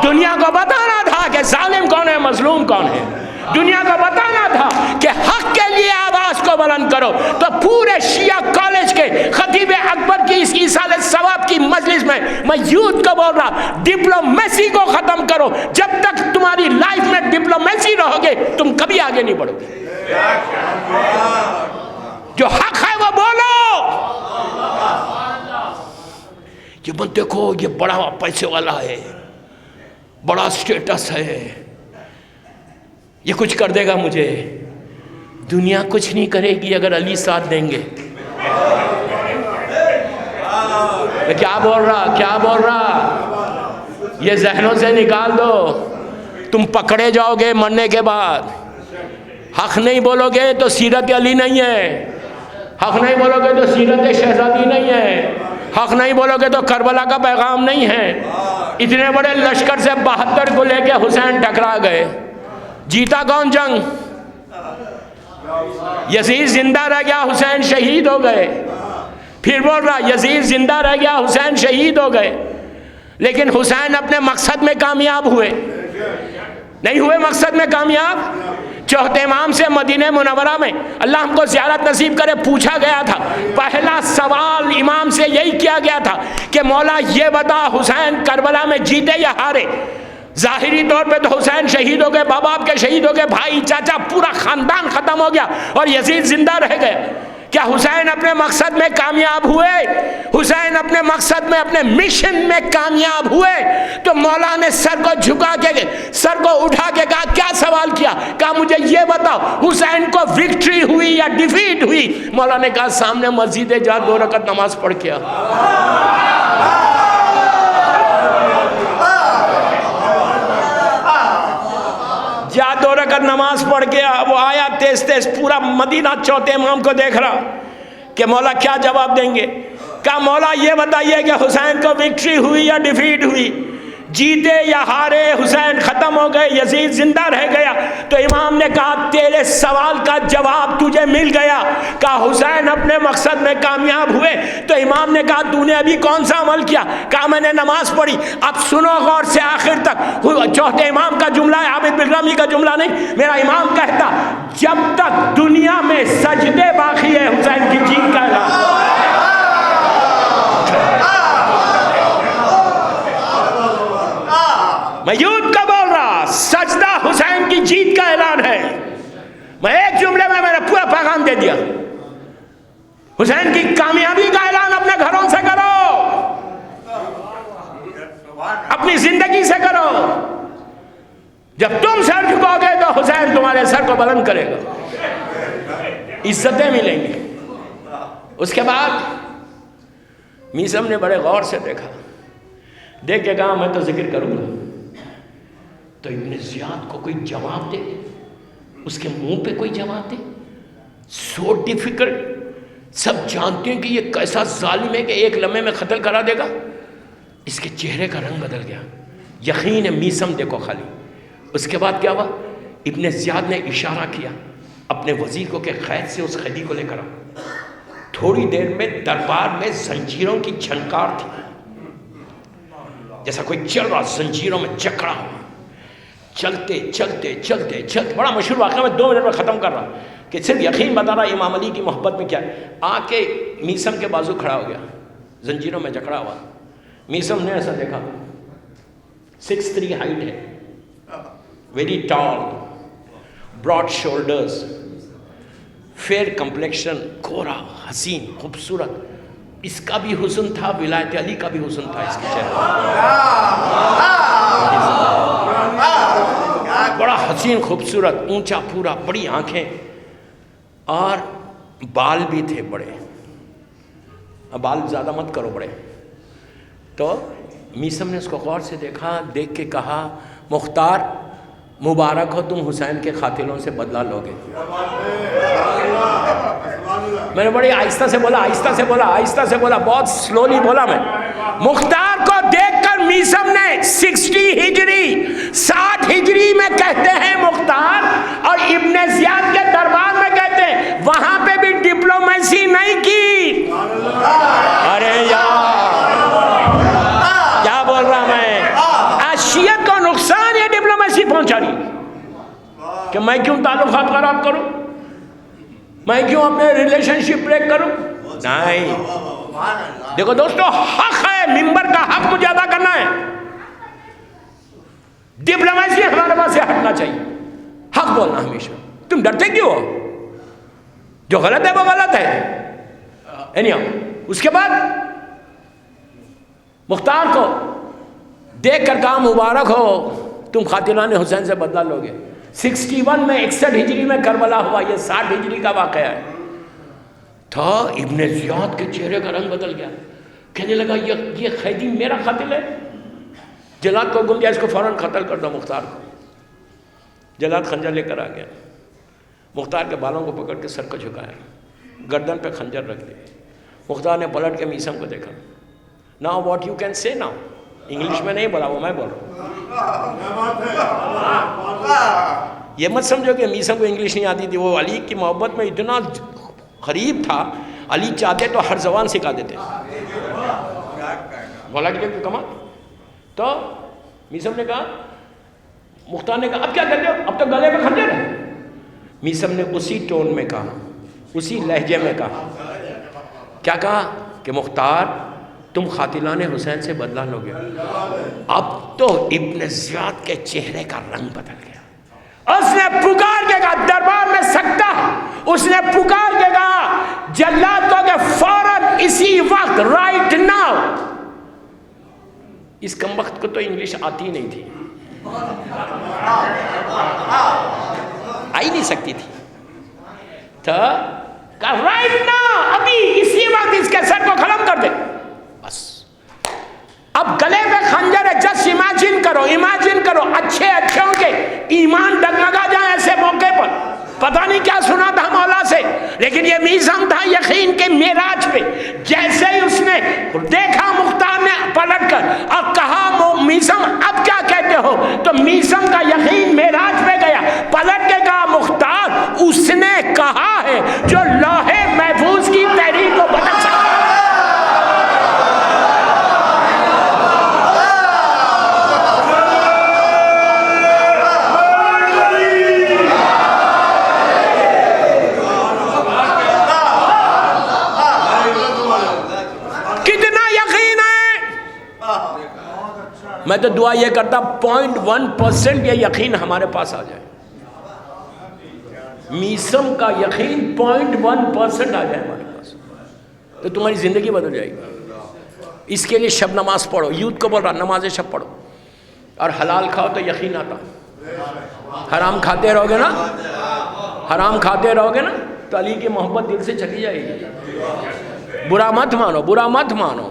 Speaker 1: دنیا کو بتانا تھا کہ ظالم کون ہے, مظلوم کون ہے. دنیا کو بتانا تھا کہ حق کے لیے آواز کو بلند کرو. تو پورے شیعہ کالج کے خطیب اکبر کی اس ایصال ثواب کی مجلس میں یوتھ کو بول رہا, ڈپلومیسی کو ختم کرو. جب تک تمہاری لائف میں ڈپلومیسی رہو گے تم کبھی آگے نہیں بڑھو گے. جو حق ہے وہ بولو. یہ مت دیکھو یہ بڑا پیسے والا ہے, بڑا سٹیٹس ہے, یہ کچھ کر دے گا مجھے. دنیا کچھ نہیں کرے گی اگر علی ساتھ دیں گے. کیا بول رہا, یہ ذہنوں سے نکال دو. تم پکڑے جاؤ گے مرنے کے بعد. حق نہیں بولو گے تو سیرت علی نہیں ہے, حق نہیں بولو گے تو سیرت شہزادی نہیں ہے, حق نہیں بولو گے تو کربلا کا پیغام نہیں ہے. اتنے بڑے لشکر سے 72 کو لے کے حسین ٹکرا گئے. جیتا کون جنگ؟ یزید زندہ رہ گیا، حسین شہید ہو گئے. پھر بول رہا یزید زندہ رہ گیا، حسین شہید ہو گئے. لیکن حسین اپنے مقصد میں کامیاب ہوئے نہیں ہوئے؟ مقصد میں کامیاب. چوتھے امام سے مدینہ منورہ میں اللہ ہم کو زیارت نصیب کرے پوچھا گیا تھا، پہلا سوال امام سے یہی کیا گیا تھا کہ مولا یہ بتا حسین کربلا میں جیتے یا ہارے؟ ظاہری طور پہ تو حسین شہید ہو گئے، باپ باپ کے شہید ہو گئے، بھائی چاچا پورا خاندان ختم ہو گیا اور یزید زندہ رہ گئے. کیا حسین اپنے مقصد میں کامیاب ہوئے؟ حسین اپنے مقصد میں، اپنے مشن میں کامیاب ہوئے. تو مولا نے سر کو جھکا کے، سر کو اٹھا کے کہا، کیا سوال کیا؟ کہا مجھے یہ بتاؤ حسین کو وکٹری ہوئی یا ڈیفیٹ ہوئی؟ مولا نے کہا سامنے مسجد جا 2 رکعت نماز پڑھ کے آ. جا 2 رکعت نماز پڑھ کے وہ آیا تیز تیز، پورا مدینہ چوتھے امام کو دیکھ رہا کہ مولا کیا جواب دیں گے. کہا مولا یہ بتائیے کہ حسین کو وکٹری ہوئی یا ڈیفیٹ ہوئی؟ جیتے یا ہارے حسین ختم ہو گئے، یزید زندہ رہ گیا. تو امام نے کہا تیرے سوال کا جواب تجھے مل گیا. کہا حسین اپنے مقصد میں کامیاب ہوئے. تو امام نے کہا تو نے ابھی کون سا عمل کیا؟ کہا میں نے نماز پڑھی. اب سنو غور سے آخر تک، چوتھے امام کا جملہ ہے، عابد بلرامی کا جملہ نہیں. میرا امام کہتا جب تک دنیا میں سجدے باقی ہے حسین کی جیت کا اعلان. میں یوتھ کا بول رہا، سجدہ حسین کی جیت کا اعلان ہے. میں ایک جملے میں نے پورا پیغام دے دیا. حسین کی کامیابی کا اعلان اپنے گھروں سے کرو، اپنی زندگی سے کرو. جب تم سر جھکاؤ گے تو حسین تمہارے سر کو بلند کرے گا، عزتیں ملیں گی. اس کے بعد میثم نے بڑے غور سے دیکھا، دیکھ کے کہا میں تو ذکر کروں گا. تو ابن زیاد کو کوئی جواب دے، اس کے منہ پہ کوئی جواب دے. So difficult. سب جانتے ہیں کہ یہ کیسا ظالم ہے کہ ایک لمحے میں قتل کرا دے گا. اس کے چہرے کا رنگ بدل گیا. یقین ہے میثم دیکھو خالی. اس کے بعد کیا ہوا؟ ابن زیاد نے اشارہ کیا اپنے وزیر کو کہ قید سے اس قیدی کو لے کر آؤ. تھوڑی دیر میں دربار میں زنجیروں کی جھنکار تھی، جیسا کوئی چل رہا زنجیروں میں جکڑا ہوا. چلتے چلتے چلتے چلتے، بڑا مشہور واقعہ میں 2 منٹ میں ختم کر رہا کہ صرف یقین بتا رہا امام علی کی محبت میں کیا ہے. آ کے میثم کے بازو کھڑا ہو گیا، زنجیروں میں جکڑا ہوا. میثم نے ایسا دیکھا، 6'3" ہائٹ ہے، very tall, broad shoulders, fair complexion, گورا، حسین، خوبصورت. اس کا بھی حسن تھا، ولایت علی کا بھی حسن تھا اس کے چہرے. بڑا حسین، خوبصورت، اونچا پورا، بڑی آنکھیں، اور بال بھی تھے بڑے. بال زیادہ مت کرو بڑے. تو میثم نے اس کو غور سے دیکھا، دیکھ کے کہا مختار مبارک ہو، تم حسین کے قاتلوں سے بدلہ لوگے. میں نے بڑی آہستہ سے بولا، آہستہ سے بولا، آہستہ سے بولا، بہت سلولی بولا میں. مختار کو دیکھ کر میثم نے 60 ہجری 60 ہجری میں کہتے ہیں مختار، اور ابن زیاد کے دربار میں کہتے ہیں وہاں پہ بھی ڈپلومیسی نہیں کی. ارے یار کیا بول رہا میں؟ شیعت کو نقصان یہ ڈپلومیسی پہنچا رہی کہ میں کیوں تعلقات خراب کروں، میں کیوں اپنے ریلیشن شپ بریک کروں. نہیں، دیکھو دوستو، حق ہے، ممبر کا حق مجھے ادا کرنا ہے. ڈپلومیسی ہمارے پاس سے ہٹنا چاہیے، حق بولنا ہمیشہ. تم ڈرتے کیوں ہو؟ جو غلط ہے وہ غلط ہے. اس کے بعد مختار کو دیکھ کر کہا مبارک ہو، تم قاتلان حسین سے بدلہ لوگے. 61 میں 61 ہجری میں کربلا ہوا، یہ 60 ہجری کا واقعہ ہے. تو ابن زیاد کے چہرے کا رنگ بدل گیا، کہنے لگا یہ قیدی میرا قاتل ہے. جلاد کو گم دیا، اس کو فوراً قتل کر دو. مختار کو جلاد خنجر لے کر آ گیا، مختار کے بالوں کو پکڑ کے سر کو جھکایا، گردن پہ خنجر رکھ دیا. مختار نے پلٹ کے میثم کو دیکھا. Now what you can say now. English میں نہیں بولا، وہ میں بول رہا ہوں. یہ مت سمجھو کہ میسم کو انگلش نہیں آتی تھی، وہ علی کی محبت میں اتنا قریب تھا، علی چاہتے تو ہر زبان سکھا دیتے. مولا کی دیکھ کمال. تو میسم نے کہا، مختار نے کہا اب کیا کرتے ہو، اب تو گلے پہ خنجر ہے. میسم نے اسی ٹون میں کہا، اسی لہجے میں کہا، کیا کہا کہ مختار تم قاتلان حسین سے بدلہ لو گے. اب تو ابن زیاد کے چہرے کا رنگ بدل گیا. اس نے پکار کے کہا، دربار میں سکتا، اس نے پکار کے کہا جلاد کو کہ فوراً اسی وقت رائٹ ناؤ. اس کم وقت کو تو انگلش آتی نہیں تھی، آئی نہیں سکتی تھی. تو کہا رائٹ ناؤ، ابھی اسی وقت اس کے سر کو ختم کر دے. بس اب گلے پہ خنجر ہے. جسٹ امیجن کرو اچھے اچھوں کے ایمان ڈگمگا جائیں ایسے موقع پر. پتہ نہیں کیا سنا تھا مولا سے، لیکن یہ میزم تھا یقین کے معراج پہ. جیسے ہی اس نے دیکھا مختار نے پلٹ کر اور کہا میزم اب کیا کہتے ہو، تو میزم کا یقین معراج پہ گیا. پلٹ کے کہا مختار اس نے کہا ہے جو لوح محفوظ کی تحریر کو بدل سکتا ہے. میں تو دعا یہ کرتا 0.1% یہ یقین ہمارے پاس آ جائے. میسم کا یقین 0.1% آ جائے ہمارے پاس تو تمہاری زندگی بدل جائے گی. اس کے لیے شب نماز پڑھو. یوتھ کو بول رہا نماز شب پڑھو اور حلال کھاؤ تو یقین آتا. حرام کھاتے رہو گے نا تو علی کی محبت دل سے چلی جائے گی. برا مت مانو.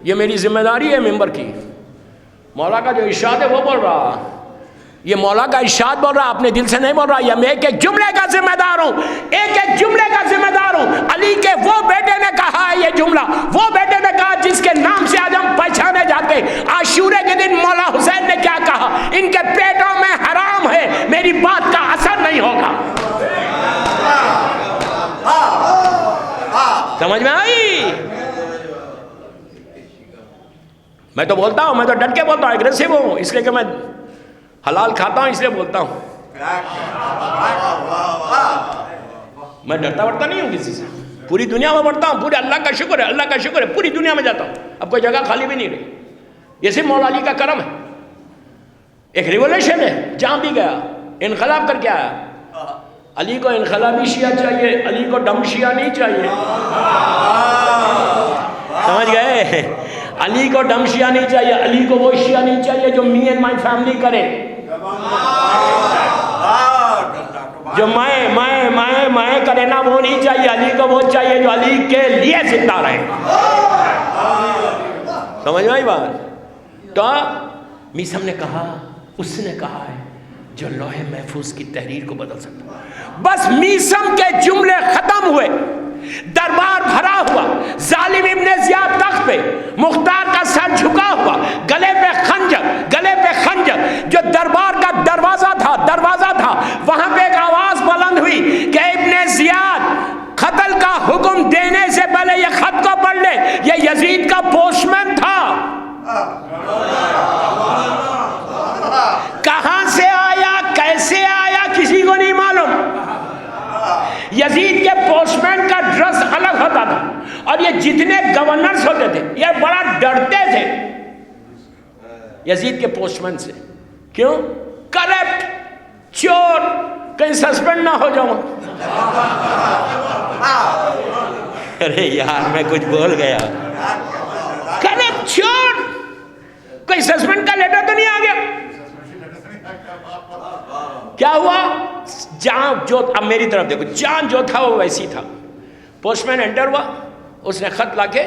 Speaker 1: یہ میری ذمہ داری ہے ممبر کی. مولا کا جو ارشاد ہے وہ بول رہا، یہ مولا کا ارشاد بول رہا، اپنے دل سے نہیں بول رہا. یہ میں ایک جملے کا ذمہ دار ہوں. علی کے وہ بیٹے نے کہا ہے یہ جملہ، وہ بیٹے نے کہا جس کے نام سے آج ہم پہچانے جاتے. عاشورے کے دن مولا حسین نے کیا کہا، ان کے پیٹوں میں حرام ہے، میری بات کا اثر نہیں ہوگا. سمجھ میں آئی؟ میں تو بولتا ہوں، میں تو ڈٹ کے بولتا ہوں، اگریسو ہوں اس لیے کہ میں حلال کھاتا ہوں اس لیے بولتا ہوں. میں ڈرتا ورتا نہیں ہوں کسی سے. پوری دنیا میں بڑھتا ہوں. پورے اللہ کا شکر ہے پوری دنیا میں جاتا ہوں. اب کوئی جگہ خالی بھی نہیں رہی. یہ صرف مولا علی کا کرم ہے. ایک ریولیوشن ہے، جہاں بھی گیا انقلاب کر کے آیا. علی کو انقلابی شیعہ چاہیے، علی کو ڈم شیعہ نہیں چاہیے. سمجھ گئے؟ علی کو ڈم شیعہ نہیں چاہیے، علی کو وہ شیعہ نہیں چاہیے جو می اینڈ مائی فیملی کرے، جو میں کرے نا، وہ نہیں چاہیے. علی کو وہ چاہیے جو علی کے لیے زندہ رہے. سمجھ میں آئی بات؟ تو میسم نے کہا، اس نے کہا ہے جو لوح محفوظ کی تحریر کو بدل سکتا. بس میسم کے جملے ختم ہوئے، دربار بھرا ہوا. ظالم ابن زیاد تخت پہ، مختار کا سر جھکا ہوا، گلے پہ خنجر. جو دربار کا دروازہ تھا وہاں پہ ایک آواز بلند ہوئی کہ ابن زیاد قتل کا حکم دینے سے پہلے یہ خط کو پڑھ لے. یہ یزید کا پوسٹ مین تھا. کہاں سے آیا، کیسے آیا، کسی کو نہیں معلوم. یزید کے پوسٹ مین کا ڈریس الگ ہوتا تھا اور یہ جتنے گورنرز ہوتے تھے یہ بڑا ڈرتے تھے یزید کے پوسٹ مین سے. کیوں؟ کرپٹ، چور، کہیں سسپینڈ نہ ہو جاؤں. ارے یار میں کچھ بول گیا. کرپٹ، چور، کہیں سسپینڈ کا لیٹر تو نہیں آ گیا. کیا ہوا؟ جہاں جو، اب میری طرف دیکھو، جہاں جو تھا وہ ویسی تھا. پوسٹ مین انٹر ہوا، اس نے خط لا کے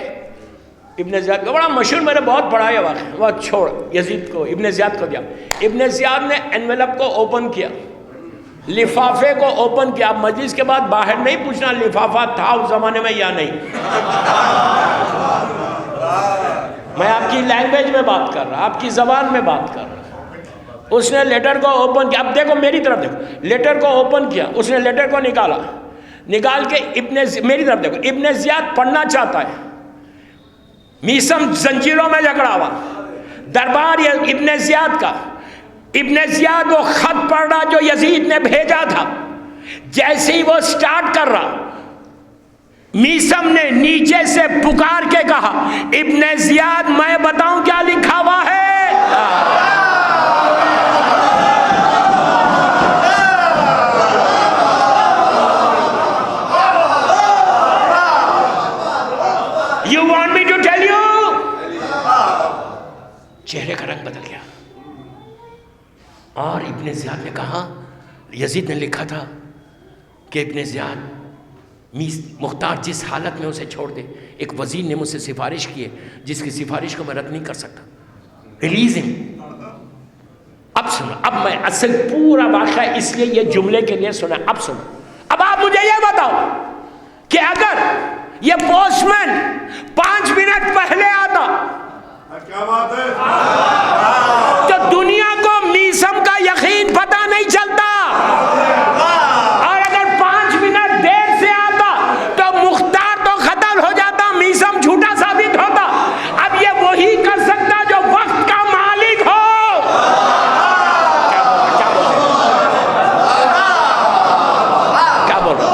Speaker 1: ابن زیاد کو، بڑا مشہور، میں نے بہت پڑھا ہے واقعہ، وہ چھوڑ یزید کو، ابن زیاد کو دیا. ابن زیاد نے انویلپ کو اوپن کیا، لفافے کو اوپن کیا. اب مجلس کے بعد باہر نہیں پوچھنا لفافہ تھا اس زمانے میں یا نہیں. میں آپ کی لینگویج میں بات کر رہا، آپ کی زبان میں بات کر رہا. اس نے لیٹر کو اوپن کیا. اب دیکھو میری طرف دیکھو, لیٹر کو اوپن کیا, اس نے لیٹر کو نکالا, نکال کے میری طرف دیکھو, ابن زیاد پڑھنا چاہتا ہے, میثم زنجیروں میں جکڑا ہوا, دربار یہ ابن زیاد کا. ابن زیاد وہ خط پڑھ رہا جو یزید نے بھیجا تھا. جیسے ہی وہ سٹارٹ کر رہا, میثم نے نیچے سے پکار کے کہا, ابن زیاد میں بتاؤں کیا لکھا ہوا ہے. You want me to tell you? چہرے کا رنگ بدل گیا. اور ابن زیاد نے کہا, یزید نے لکھا تھا کہ ابن زیاد مختار جس حالت میں اسے چھوڑ دے. ایک وزیر نے مجھ سے سفارش کی ہے جس کی سفارش کو میں رد نہیں کر سکتا. ریلیز ہم. اب سنو, اب میں اصل پورا واقعہ اس لیے یہ جملے کے لیے سنا. اب سنو, اب آپ مجھے یہ بتاؤ کہ اگر یہ پوسٹ مین 5 منٹ پہلے آتا تو دنیا کو میثم کا یقین پتہ نہیں چلتا, اور اگر 5 منٹ دیر سے آتا تو مختار تو قتل ہو جاتا, میثم جھوٹا ثابت ہوتا. اب یہ وہی کر سکتا جو وقت کا مالک ہو. کیا بول رہا ہوں؟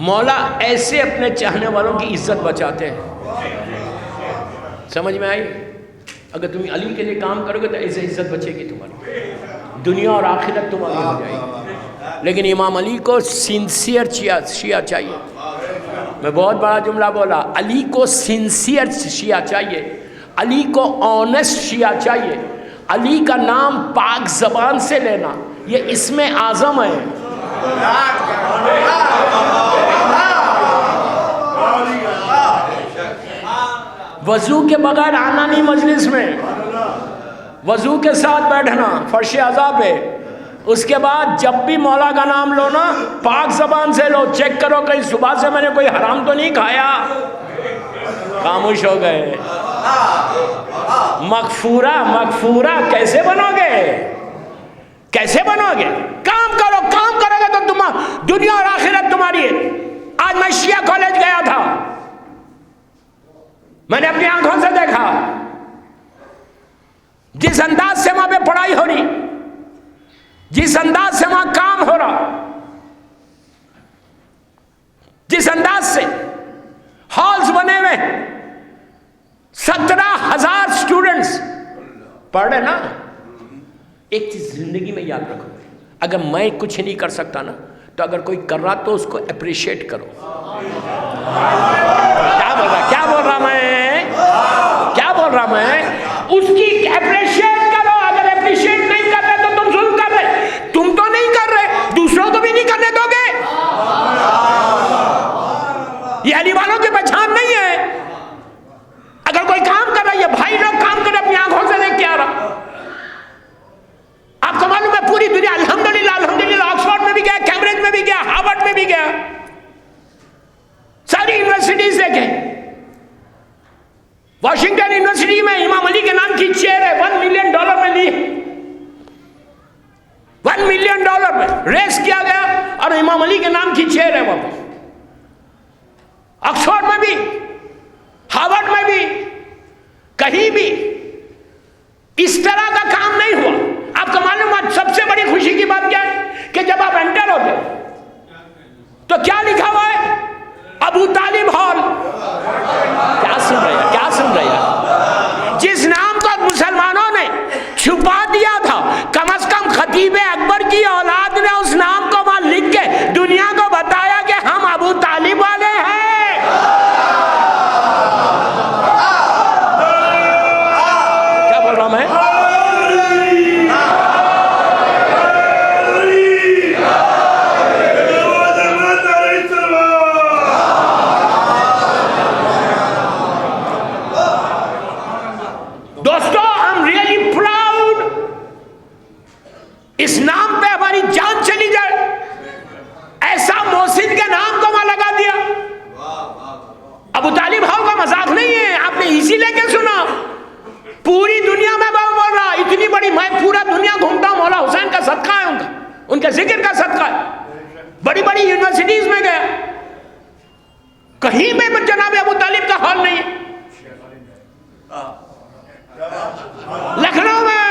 Speaker 1: مولا ایسے اپنے چاہنے والوں کی عزت بچاتے ہیں. سمجھ میں آئی؟ اگر تم علی کے لیے کام کرو گے تو ایسے عزت بچے گی تمہاری, دنیا اور آخرت تمہاری ہو جائے گی. لیکن امام علی کو سنسیئر شیعہ چاہیے. میں بہت بڑا جملہ بولا, علی کو سنسیئر شیعہ چاہیے, علی کو آنیسٹ شیعہ چاہیے. علی کا نام پاک زبان سے لینا یہ اسم اعظم ہے. وضو کے بغیر آنا نہیں مجلس میں, وضو کے ساتھ بیٹھنا فرش اعضاء پہ. اس کے بعد جب بھی مولا کا نام لو نا پاک زبان سے لو. چیک کرو کہیں صبح سے میں نے کوئی حرام تو نہیں کھایا. خاموش ہو گئے. مغفورہ کیسے بنو گے, کیسے بنو گے؟ کام کرو گے تو تم دنیا اور آخرت تمہاری ہے. آج میں شیعہ کالج گیا تھا, میں نے اپنی آنکھوں سے دیکھا جس انداز سے وہاں پہ پڑھائی ہو رہی, جس انداز سے وہاں کام ہو رہا, جس انداز سے ہالز بنے ہوئے, 17,000 اسٹوڈنٹس پڑھ رہے نا. ایک چیز زندگی میں یاد رکھو, اگر میں کچھ نہیں کر سکتا نا تو اگر کوئی کر رہا تو اس کو اپریشیٹ کرو. کیا بول رہا میں اس کی اپریشیٹ کرو. اگر اپریشیٹ نہیں کر رہے تو تم ظلم کر رہے. تم تو نہیں کر رہے, دوسروں کو بھی نہیں کرنے دو گے. یہ علی والوں کی پہچان نہیں ہے. اگر کوئی کام کر رہا ہے, یہ بھائی لوگ کام کر رہے اپنی آنکھوں سے دیکھ کے آ رہا. آپ کو معلوم ہے پوری دنیا الحمدللہ آکسفورڈ میں بھی گیا, کیمبرج میں بھی گیا, ہارورڈ میں بھی گیا, ساری یونیورسٹیز دیکھیں. واشنگٹن یونیورسٹی میں امام علی کے نام کی چیئر ہے, $1 ملین میں لی, $1 ملین میں ریس کیا گیا اور امام علی کے نام کی چیئر ہے وہاں پہ. آکسفورڈ میں بھی, ہارورڈ میں بھی, کہیں بھی اس طرح کا کام نہیں ہوا. آپ کو معلوم ہے سب سے بڑی خوشی کی بات کیا ہے کہ جب آپ انٹر ہوتے تو کیا لکھا ہوا ہے, ابو طالب ہال. کیا سن رہے ہیں؟ جس نام کو مسلمانوں نے چھپا دیا تھا, کم از کم خطیب اکبر کی اولاد نے اس نام کو وہاں لکھ کے دنیا کو بتایا کہ ہم ابو طالب والے ہیں. کیا بول رہا ہوں میں؟ کے ذکر کا صدقہ ہے. بڑی بڑی یونیورسٹیز میں گیا, کہیں میں جناب ابو طالب کا ہال نہیں ہے. لکھنؤ میں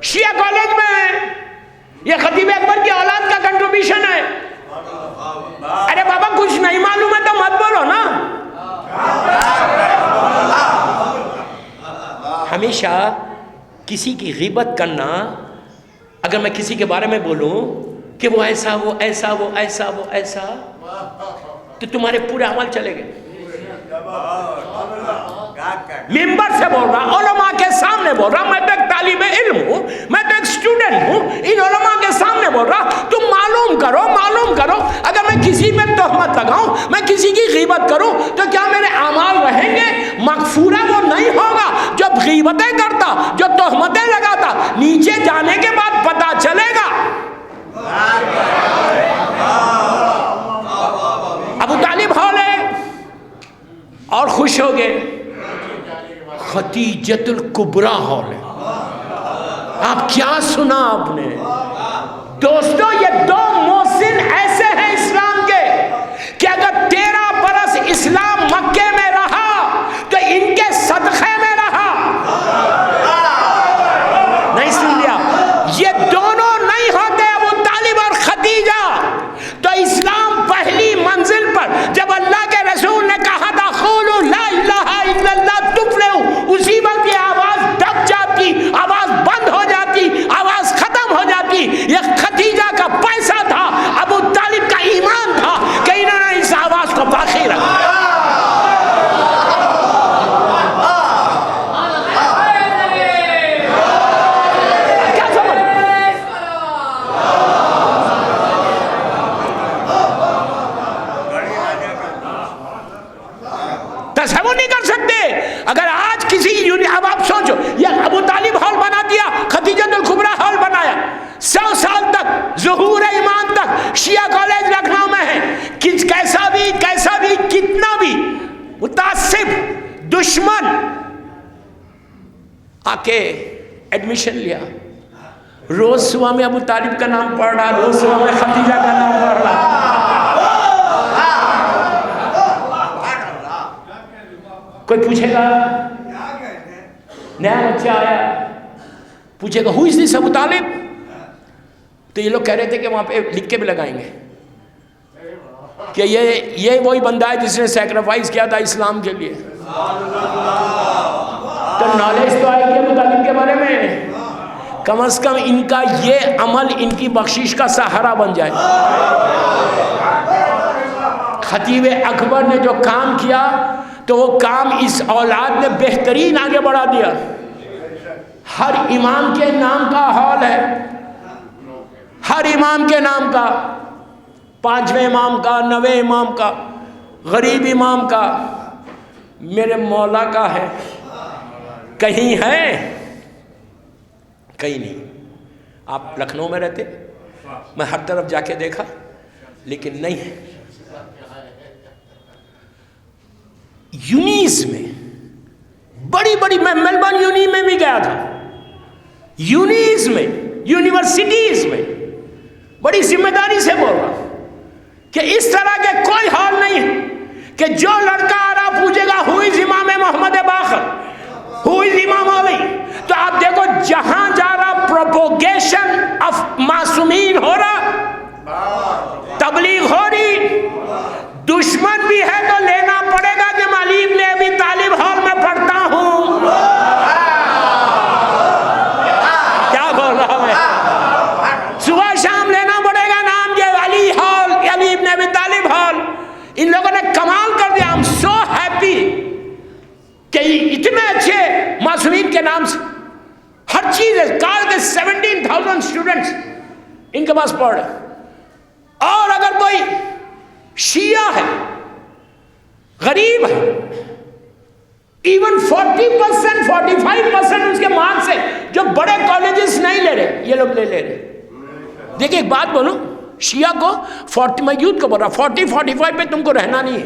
Speaker 1: شیعہ کالج میں یہ خطیب اکبر کی اولاد کا کنٹریبیوشن ہے. ارے بابا کچھ نہیں معلوم ہے تو مت بولو نا. ہمیشہ کسی کی غیبت کرنا, اگر میں کسی کے بارے میں بولوں کہ وہ ایسا وہ ایسا وہ ایسا وہ ایسا, تو تمہارے پورے عمل چلے گئے. ممبر سے بول رہا, علماء کے سامنے بول رہا, میں تو ایک طالب علم ہوں, میں تو ایک اسٹوڈنٹ ہوں, ان علماء کے سامنے بول رہا, تم معلوم کرو. اگر میں کسی میں تہمت لگاؤں, میں کسی کی غیبت کروں, تو کیا میرے اعمال رہیں گے؟ مغفورہ وہ نہیں ہوگا جو غیبتیں کرتا, جو تہمتیں لگاتا. نیچے جانے کے بعد پتا چلے گا. ابو طالب ہال ہے اور خوش ہو گئے. خدیجۃ الکبریٰ ہال ہے. آپ کیا سنا آپ نے دوستو؟ یہ دو محسن ایسے ہیں اسلام کے کہ اگر 13 برس اسلام مکے میں رہا تو ان کے صدقے میں رہا. نہیں سن لیا؟ یہ دونوں نہیں ہوتے ابو طالب اور خدیجہ تو اسلام پہلی منزل پر جب اللہ کے رسول نے کہا تھا قولوا لا الہ الا اللہ تفلحوا, اسی وقت یہ آواز دب جاتی, آواز بند ہو جاتی, آواز ختم ہو جاتی. یہ خدیجہ کا پیسہ تھا, ابو طالب کا ایمان تھا کہ انہوں نے اس آواز کو باقی رکھا. کیا سمجھ؟ تصور نہیں کر سکتے. اگر آج کسی اب آپ سوچو, یہ ابو طالب ہال بنا دیا, خدیجۃ الکبریٰ ہال بنایا, 100 سال تک ظہور ایمان تک شیعہ کالج لکھنؤ میں ہے. کیسا بھی کتنا بھی متعصب دشمن آ کے ایڈمیشن لیا, روز صبح میں ابو طالب کا نام پڑھ رہا, روز صبح میں خدیجہ کا نام پڑھ رہا. کوئی پوچھے گا, نیا بچہ آیا پوچھے گا ہو از دس ابو طالب, تو یہ لوگ کہہ رہے تھے کہ وہاں پہ لکھ کے بھی لگائیں گے کہ یہ وہی بندہ ہے جس نے سیکریفائز کیا تھا اسلام کے لیے. تو نالج تو آئے گی ابو طالب کے بارے میں, کم از کم ان کا یہ عمل ان کی بخشش کا سہارا بن جائے. خطیب اکبر نے جو کام کیا تو وہ کام اس اولاد نے بہترین آگے بڑھا دیا. ہر امام کے نام کا ہال ہے, ہر امام کے نام کا, 5ویں امام کا, 9ویں امام کا, غریب امام کا, میرے مولا کا ہے. کہیں ہے؟ کہیں نہیں. آپ لکھنؤ میں رہتے, میں ہر طرف جا کے دیکھا لیکن نہیں ہے. یونیز میں بڑی بڑی, میں میلبرن یونی میں بھی گیا تھا, یونیز میں, یونیورسٹیز میں, بڑی ذمہ داری سے بول رہا کہ اس طرح کے کوئی حال نہیں ہے کہ جو لڑکا آ رہا پوچھے گا ہو از امام محمد باقر, ہو از امام علی. تو آپ دیکھو جہاں جا رہا پروپوگیشن آف معصومین ہو رہا, تبلیغ ہو رہی. دشمن بھی ہے تو لینا پڑے گا کہ میں علی ابن ابی طالب ہال میں پڑھتا ہوں. کیا بول رہا میں؟ صبح شام لینا پڑے گا نام یہ علی ہال, علی ابن ابی طالب ہال. ان لوگوں نے کمال کر دیا. I'm so happy کہ اتنے اچھے معصومین کے نام سے ہر چیز ہے. کال کے 17,000 اسٹوڈنٹس ان کے پاس پڑھ رہے. اور اگر کوئی شیعہ ہے, غریب ہے, ایون 40% 45% اس کے مارکس سے جو بڑے کالجز نہیں لے رہے, یہ لوگ لے رہے. دیکھیں ایک بات بولوں, شیعہ کو 40, میں یوتھ کو بول رہا 40-45 پہ تم کو رہنا نہیں ہے.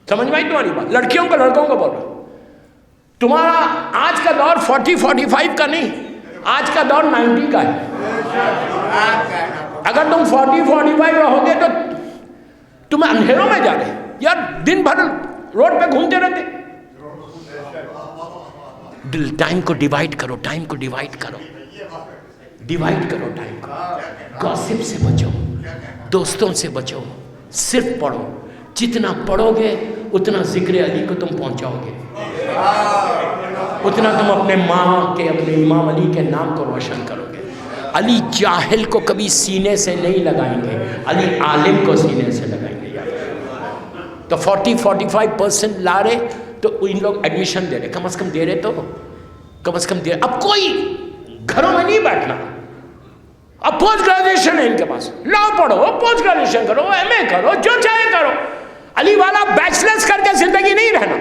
Speaker 1: سمجھ میں آئی تمہاری بات؟ لڑکیوں کو لڑکوں کو بول رہا, تمہارا آج کا دور 40-45 کا نہیں, آج کا دور 90 کا ہے. اگر تم 40-45 رہو گے تو تم اندھیروں میں جا رہے یار, دن بھر روڈ پہ گھومتے رہتے. ٹائم کو ڈیوائیڈ کرو, ٹائم کو ڈیوائیڈ کرو, ڈیوائیڈ کرو ٹائم کو. گاسپ سے بچو, دوستوں سے بچو, صرف پڑھو. جتنا پڑھو گے اتنا ذکر علی کو تم پہنچاؤ گے, اتنا تم اپنے ماں کے, اپنے امام علی کے نام کو روشن کرو گے. علی جاہل کو کبھی سینے سے نہیں لگائیں گے, علی عالم کو سینے سے لگائیں گے. تو 40-45% لا رہے تو ان لوگ ایڈمیشن دے رہے, کم از کم دے رہے, تو کم از کم دے رہے. اب کوئی گھروں میں نہیں بیٹھنا, اب پوسٹ گریجویشن ہے ان کے پاس, لا پڑھو, پوسٹ گریجویشن کرو, ایم اے کرو, جو چاہے کرو. علی والا بیچلرز کر کے زندگی نہیں رہنا,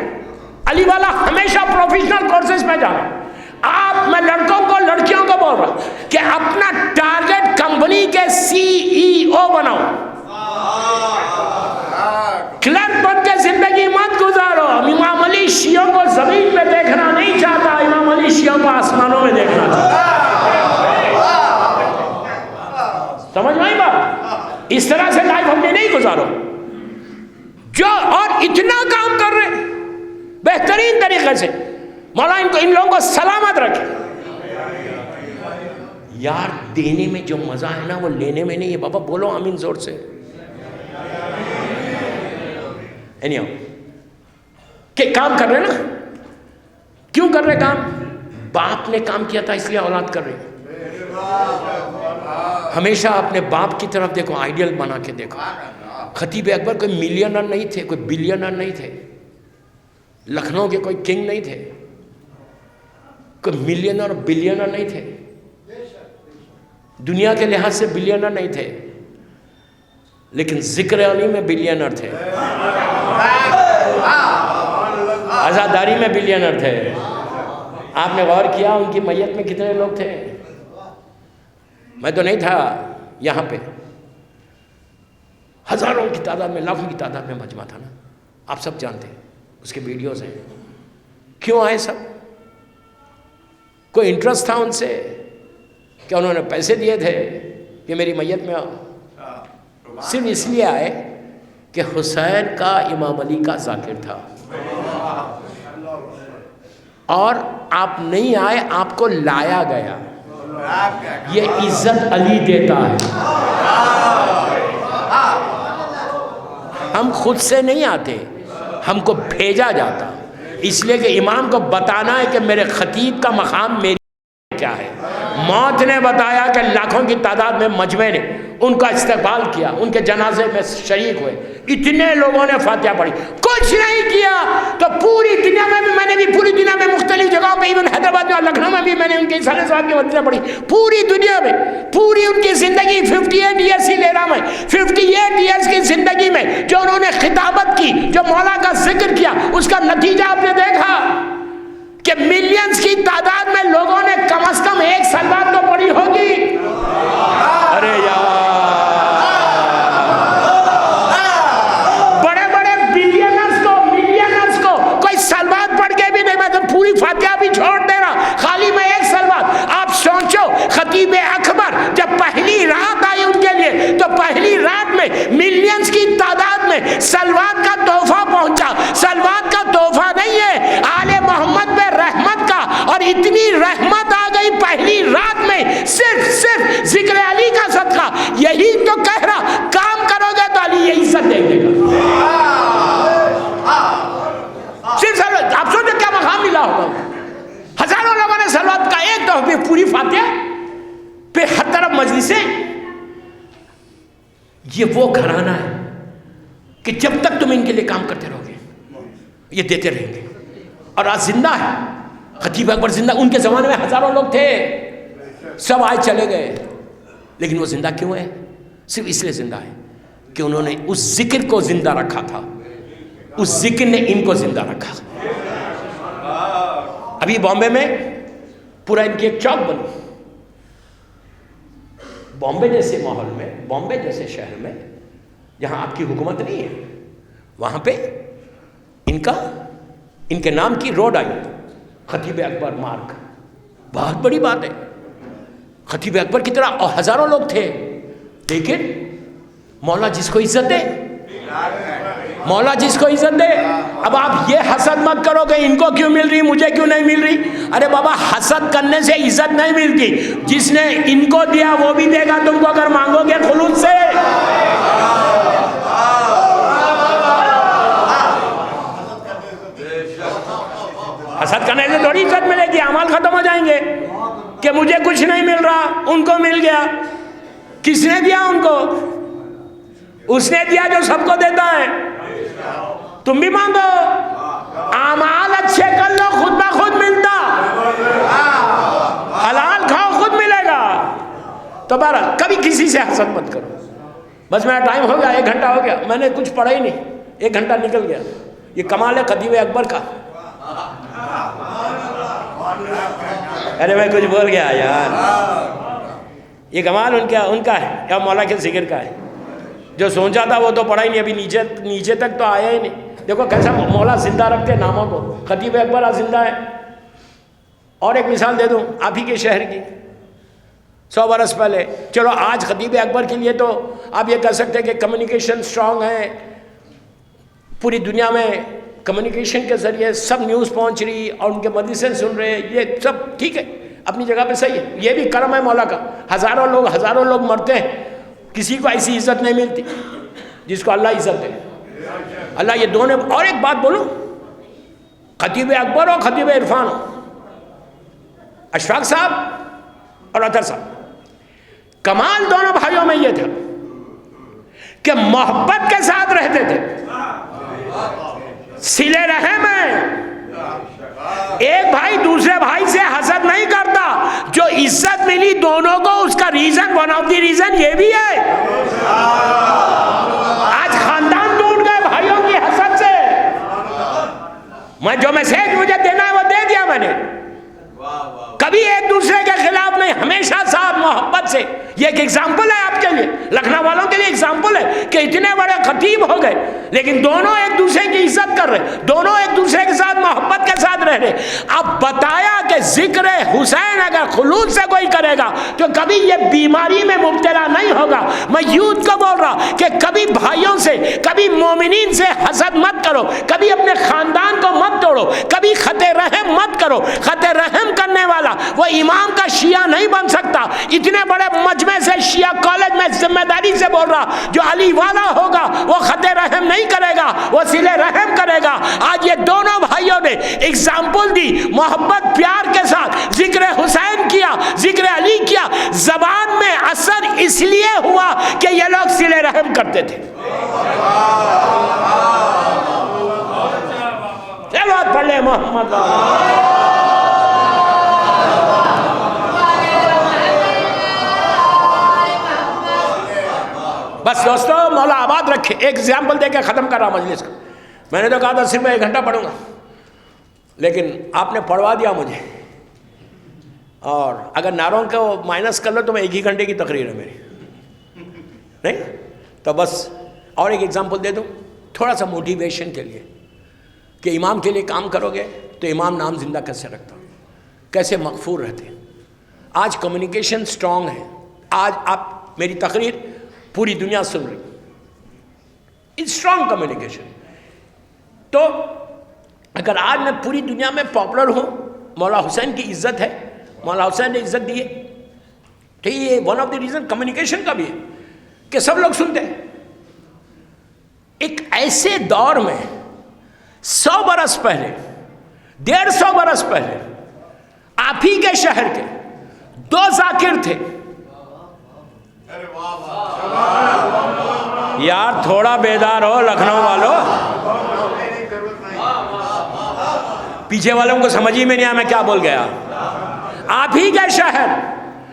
Speaker 1: علی والا ہمیشہ پروفیشنل کورسز میں جانا. آپ, میں لڑکوں کو لڑکیوں کو بول رہا ہوں کہ اپنا ٹارگٹ کمپنی کے CEO بناؤ, کلرک بن کے زندگی مت گزارو. امام علی شیعوں کو زمین پہ دیکھنا نہیں چاہتا, امام علی شیعوں کو آسمانوں میں دیکھنا چاہتا. سمجھ میں آئی بات؟ اس طرح سے لائف ہم نے نہیں گزارو. جو اور اتنا کام کر رہے بہترین طریقے سے, مولا ان لوگوں کو سلامت رکھے. یار دینے میں جو مزہ ہے نا وہ لینے میں نہیں ہے. بابا بولو آمین زور سے. کہ کام کر رہے نا, کیوں کر رہے کام؟ باپ نے کام کیا تھا اس لیے اولاد کر رہے. ہمیشہ اپنے باپ کی طرف دیکھو, آئیڈیل بنا کے دیکھو. خطیب اکبر کوئی ملینر نہیں تھے, کوئی بلینر نہیں تھے, لکھنؤ کے کوئی کنگ نہیں تھے, کوئی ملینر اور بلینر نہیں تھے, دنیا کے لحاظ سے بلینر نہیں تھے, لیکن ذکر علی میں بلینر تھے, عزاداری میں بلینر تھے. آپ نے غور کیا ان کی میت میں کتنے لوگ تھے؟ میں تو نہیں تھا یہاں پہ, ہزاروں کی تعداد میں, لاکھوں کی تعداد میں مجمع تھا نا, آپ سب جانتے ہیں, اس کے ویڈیوز ہیں. کیوں آئے سب؟ کوئی انٹرسٹ تھا ان سے کہ انہوں نے پیسے دیے تھے کہ میری میت میں آؤ؟ صرف اس لیے آئے کہ حسین کا امام علی کا ذاکر تھا. اور آپ نہیں آئے, آپ کو لایا گیا. یہ عزت علی دیتا ہے, ہم خود سے نہیں آتے, ہم کو بھیجا جاتا. اس لیے کہ امام کو بتانا ہے کہ میرے خطیب کا مقام میری کیا ہے. موت نے بتایا کہ لاکھوں کی تعداد میں مجمع نے ان کا استقبال کیا, ان کے جنازے میں شریک ہوئے, اتنے لوگوں نے فاتحہ پڑھی. کچھ نہیں کیا تو پوری دنیا میں بھی, میں نے بھی پوری دنیا میں مختلف جگہوں پہ, ایون حیدرآباد میں اور لکھنؤ میں بھی میں نے ان کے سارے صاحب کی مدینہ پڑھی. پوری دنیا میں پوری ان کی زندگی 58 ایئرس ہی لے رہا میں, 58 ایئرس کی زندگی میں جو انہوں نے خطابت کی, جو مولا کا ذکر کیا, اس کا نتیجہ آپ نے دیکھا کہ ملینز کی تعداد میں لوگوں نے کم از کم ایک سلوات تو پڑھی ہوگی. ارے یار بڑے بڑے ملینرز کو کوئی سلوات پڑھ کے بھی نہیں, میں تو پوری فاتحہ بھی چھوڑ دے رہا, خالی میں ایک سلوات. آپ سوچو خطیب اکبر جب پہلی رات آئی ان کے لیے تو پہلی رات میں ملینز کی تعداد میں سلوات کا تحفہ پہنچا. سلوات کا تحفہ نہیں ہے, آل محمد پہ رحمت کا, اور اتنی رحمت آ گئی پہلی رات میں صرف ذکر علی کا صدقہ. یہی تو کہہ رہا, کام کرو گے تو علی یہی عزت دے دے گا. صرف آپ سوچو کیا مقام ملا ہوگا. ہزاروں لوگوں نے سلوات کا ایک تحفہ, پوری فاتحہ پہ ہر طرف مجلسیں. یہ وہ گھرانہ ہے کہ جب تک تم ان کے لیے کام کرتے رہو گے یہ دیتے رہیں گے. اور آج زندہ ہے خطیب اکبر, زندہ. ان کے زمانے میں ہزاروں لوگ تھے, سب آئے چلے گئے, لیکن وہ زندہ کیوں ہے؟ صرف اس لیے زندہ ہے کہ انہوں نے اس ذکر کو زندہ رکھا تھا, اس ذکر نے ان کو زندہ رکھا. ابھی بامبے میں پورا ان کی ایک چوک بنی. بامبے جیسے ماحول میں, بامبے جیسے شہر میں جہاں آپ کی حکومت نہیں ہے, وہاں پہ ان کے نام کی روڈ آئی, خطیب اکبر مارگ. بہت بڑی بات ہے. خطیب اکبر کی طرح اور ہزاروں لوگ تھے، لیکن مولا جس کو عزت دے، مولا جس کو عزت دے. اب آپ یہ حسد مت کرو کہ ان کو کیوں مل رہی مجھے کیوں نہیں مل رہی. ارے بابا حسد کرنے سے عزت نہیں ملتی. جس نے ان کو دیا وہ بھی دے گا تم کو اگر مانگو گے خلوص سے. حسد کرنے سے تھوڑی عزت ملے گی، اعمال ختم ہو جائیں گے کہ مجھے کچھ نہیں مل رہا ان کو مل گیا. کس نے دیا ان کو؟ اس نے دیا جو سب کو دیتا ہے. تم بھی مانگو، اعمال اچھے کر لو، خود بخود ملتا. حلال کھاؤ خود ملے گا. تو بہرحال کبھی کسی سے حسد مت کرو. بس میرا ٹائم ہو گیا، 1 گھنٹہ ہو گیا، میں نے کچھ پڑھا ہی نہیں، 1 گھنٹہ نکل گیا. یہ کمال ہے خطیب اکبر کا. ارے میں کچھ بول گیا یار. یہ کمال ان کا ہے یا مولا کے ذکر کا ہے. جو سوچا تھا وہ تو پڑھا ہی نہیں، ابھی نیچے تک تو آیا ہی نہیں. دیکھو کیسا مولا زندہ رکھتے ناموں کو. خطیب اکبر آج زندہ ہے. اور ایک مثال دے دوں آپ ہی کے شہر کی. 100 برس پہلے، چلو آج خطیب اکبر کے لیے تو آپ یہ کہہ سکتے ہیں کہ کمیونیکیشن سٹرونگ ہے، پوری دنیا میں کمیونیکیشن کے ذریعے سب نیوز پہنچ رہی اور ان کے مدرسے سن رہے ہیں. یہ سب ٹھیک ہے، اپنی جگہ پہ صحیح ہے. یہ بھی کرم ہے مولا کا. ہزاروں لوگ مرتے ہیں، کسی کو ایسی عزت نہیں ملتی جس کو اللہ عزت دے. اللہ یہ دونوں. اور ایک بات بولوں، خطیب اکبر ہو خطیب عرفان ہو، اشفاق صاحب اور اطہر صاحب، کمال دونوں بھائیوں میں یہ تھا کہ محبت کے ساتھ رہتے تھے. صلہ رحم ہے. ایک بھائی دوسرے بھائی سے حسد نہیں کرتا. جو عزت ملی دونوں کو، اس کا reason, one of the reason یہ بھی ہے. آج خاندان ٹوٹ گئے بھائیوں کی حسد سے. میں جو میسج مجھے دینا ہے وہ دے دیا میں نے. کبھی ایک دوسرے کے خلاف نہیں، ہمیشہ ساتھ محبت سے. یہ ایک ایگزامپل ہے آپ کے لیے، لکھنؤ والوں کے لیے ایگزامپل ہے کہ اتنے بڑے خطیب ہو گئے لیکن دونوں ایک دوسرے کی عزت کر رہے، دونوں ایک دوسرے کے ساتھ محبت کے ساتھ رہ رہے. اب بتایا کہ ذکر حسین اگر خلوص سے کوئی کرے گا تو کبھی یہ بیماری میں مبتلا نہیں ہوگا. میں یوتھ کو بول رہا کہ کبھی بھائیوں سے، کبھی مومنین سے حسد مت کرو، کبھی اپنے خاندان کو مت توڑو، کبھی خط رحم مت کرو. خط رحم کرنے والا وہ امام کا شیعہ نہیں بن سکتا. اتنے بڑے مجمع سے، شیعہ کالج میں ذمہ داری سے بول رہا، جو علی والا ہوگا وہ خط رحم نہیں کرے گا، وہ صلہ رحم کرے گا. آج یہ دونوں بھائیوں نے اگزامپل دی، محبت پیار کے ساتھ ذکر حسین کیا، ذکر علی کیا. زبان میں اثر اس لیے ہوا کہ یہ لوگ صلہ رحم کرتے تھے. چلو پڑھ لے محمد. بس دوستو مولا آباد رکھے. ایک ایگزامپل دے کے ختم کر رہا مجلس کو. میں نے تو کہا تھا صرف میں 1 گھنٹہ پڑھوں گا، لیکن آپ نے پڑھوا دیا مجھے. اور اگر نعروں کو مائنس کر لو تو میں 1 ہی گھنٹے کی تقریر ہے میری، نہیں تو بس. اور ایک ایگزامپل دے دوں تھوڑا سا موٹیویشن کے لیے کہ امام کے لیے کام کرو گے تو امام نام زندہ کیسے رکھتا، کیسے مغفور رہتے. آج کمیونیکیشن سٹرونگ ہے. آج آپ میری تقریر پوری دنیا سن رہی، اسٹرانگ کمیونیکیشن. تو اگر آج میں پوری دنیا میں پاپولر ہوں، مولا حسین کی عزت ہے، مولا حسین نے عزت دی ہے، تو یہ one of the reason communication کا بھی ہے کہ سب لوگ سنتے ہیں. ایک ایسے دور میں 100 برس پہلے، 150 برس پہلے آپ ہی کے شہر کے 2 ذاکر تھے. یار تھوڑا بیدار ہو لکھنؤ والوں. پیچھے والوں کو سمجھ ہی میں نہیں آیا میں کیا بول گیا. آپ ہی کے شہر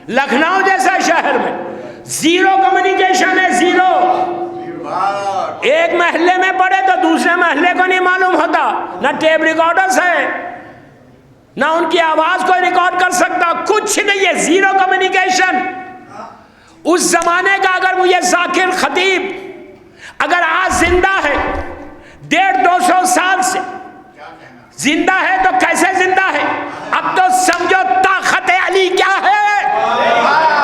Speaker 1: لکھنؤ جیسا شہر میں زیرو کمیونیکیشن ہے، زیرو. ایک محلے میں پڑے تو دوسرے محلے کو نہیں معلوم ہوتا، نہ ٹیپ ریکارڈرز ہے، نہ ان کی آواز کوئی ریکارڈ کر سکتا، کچھ نہیں ہے، زیرو کمیونیکیشن. اس زمانے کا اگر وہ یہ ذاکر خطیب اگر آج زندہ ہے، 150-200 سال سے زندہ ہے تو کیسے زندہ ہے؟ اب تو سمجھو طاقت علی کیا ہے.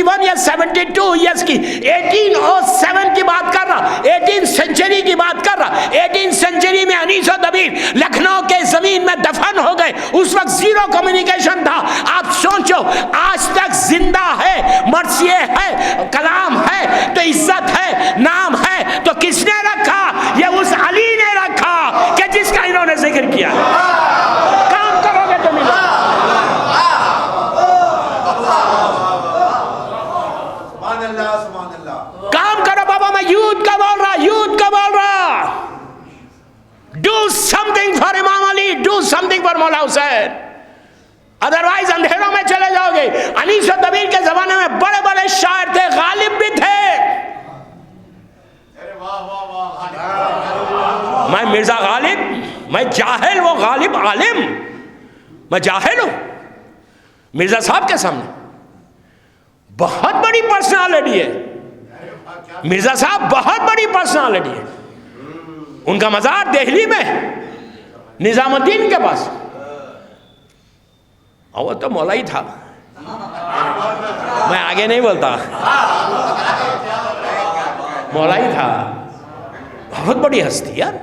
Speaker 1: 71 یا 72 ایئرس کی، 1807 کی بات کر رہا، 18 سینچری کی بات کر رہا. 18 سینچری میں انیس و دبیر لکھنؤ کے زمین میں دفن ہو گئے. اس وقت زیرو کمیونیکیشن تھا. آپ سوچو آج تک زندہ ہے، مرثیے ہے، کلام ہے تو عزت ہے، نام ہے تو کس نے رکھا؟ یہ اس علی نے رکھا کہ جس کا انہوں نے ذکر کیا. کام کرو گے تو ملو. کام کرو بابا. میں یوتھ کا بول رہا، یوتھ کا بول رہا. ڈو سمتھنگ فار امام علی، ڈو سمتھنگ فار مولا حسین. ادروائز اندھیروں میں چلے جاؤ گے. انیس و دبیر کے زمانے میں بڑے بڑے شاعر تھے، غالب بھی تھے. میں مرزا غالب، میں جاہل، وہ غالب عالم. میں جاہل ہوں مرزا صاحب کے سامنے. بہت بڑی پرسنالٹی ہے مرزا صاحب، بہت بڑی پرسنالٹی ہے. ان کا مزار دہلی میں نظام الدین کے پاس. اور وہ تو مولا ہی تھا. میں آگے نہیں بولتا، مولا ہی تھا. بہت بڑی ہستی یار.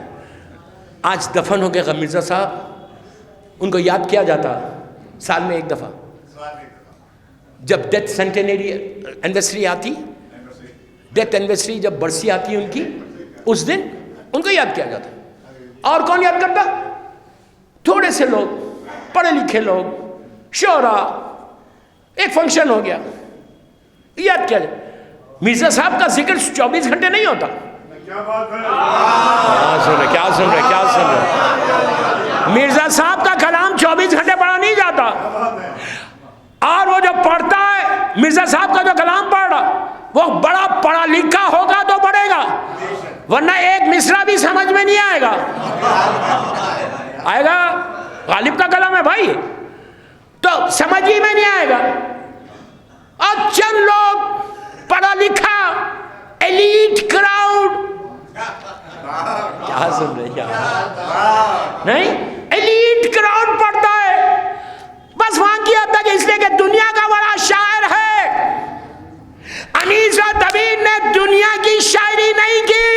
Speaker 1: آج دفن ہو گئے مرزا صاحب. ان کو یاد کیا جاتا سال میں ایک دفعہ. جب ڈیتھ سینٹینری اینیورسری آتی، ڈیتھ اینیورسری جب برسی آتی ان کی، اس دن ان کو یاد کیا جاتا. اور کون یاد کرتا؟ تھوڑے سے لوگ، پڑھے لکھے لوگ، شعرا. ایک فنکشن ہو گیا، یاد کیا جائے. مرزا صاحب کا ذکر 24 گھنٹے نہیں ہوتا. کیا سن رہے مرزا صاحب کا کلام 24 گھنٹے پڑھا نہیں جاتا. اور وہ جو پڑھتا ہے مرزا صاحب کا جو کلام پڑھ رہا، وہ بڑا پڑھا لکھا ہوگا تو پڑھے گا، ورنہ ایک مصرع بھی سمجھ میں نہیں آئے گا. آئے گا؟ غالب کا کلام ہے بھائی، تو سمجھ ہی میں نہیں آئے گا. اور چند لوگ پڑھا لکھا ایلیٹ کراؤڈ. کیا سن رہے کیا نہیں؟ ایلیٹ کراؤڈ پڑھتا ہے بس وہاں کی حد تک، اس لیے کہ دنیا کا بڑا شاعر ہے. انیس و دبیر نے دنیا کی شاعری نہیں کی.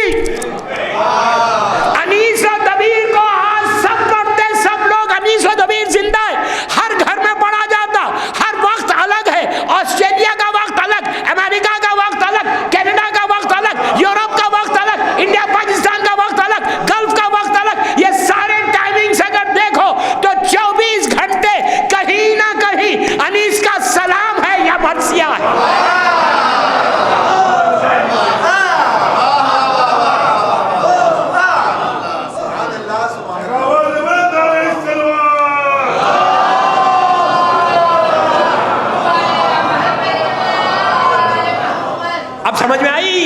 Speaker 1: انیس و دبیر کو آج سب پڑھتے، سب لوگ. انیس و دبیر زندہ ہے، ہر گھر میں پڑھا جاتا. ہر وقت الگ ہے. آسٹریلیا کا وقت الگ، امریکہ کا وقت الگ، کینیڈا کا وقت الگ، یورپ کا وقت الگ، انڈیا پاکستان کا وقت الگ، گلف کا وقت الگ. یہ سارے ٹائمنگز اگر دیکھو تو 24 گھنٹے کہیں نہ کہیں انیس کا سلام ہے یا مرثیہ ہے. اب سمجھ میں آئی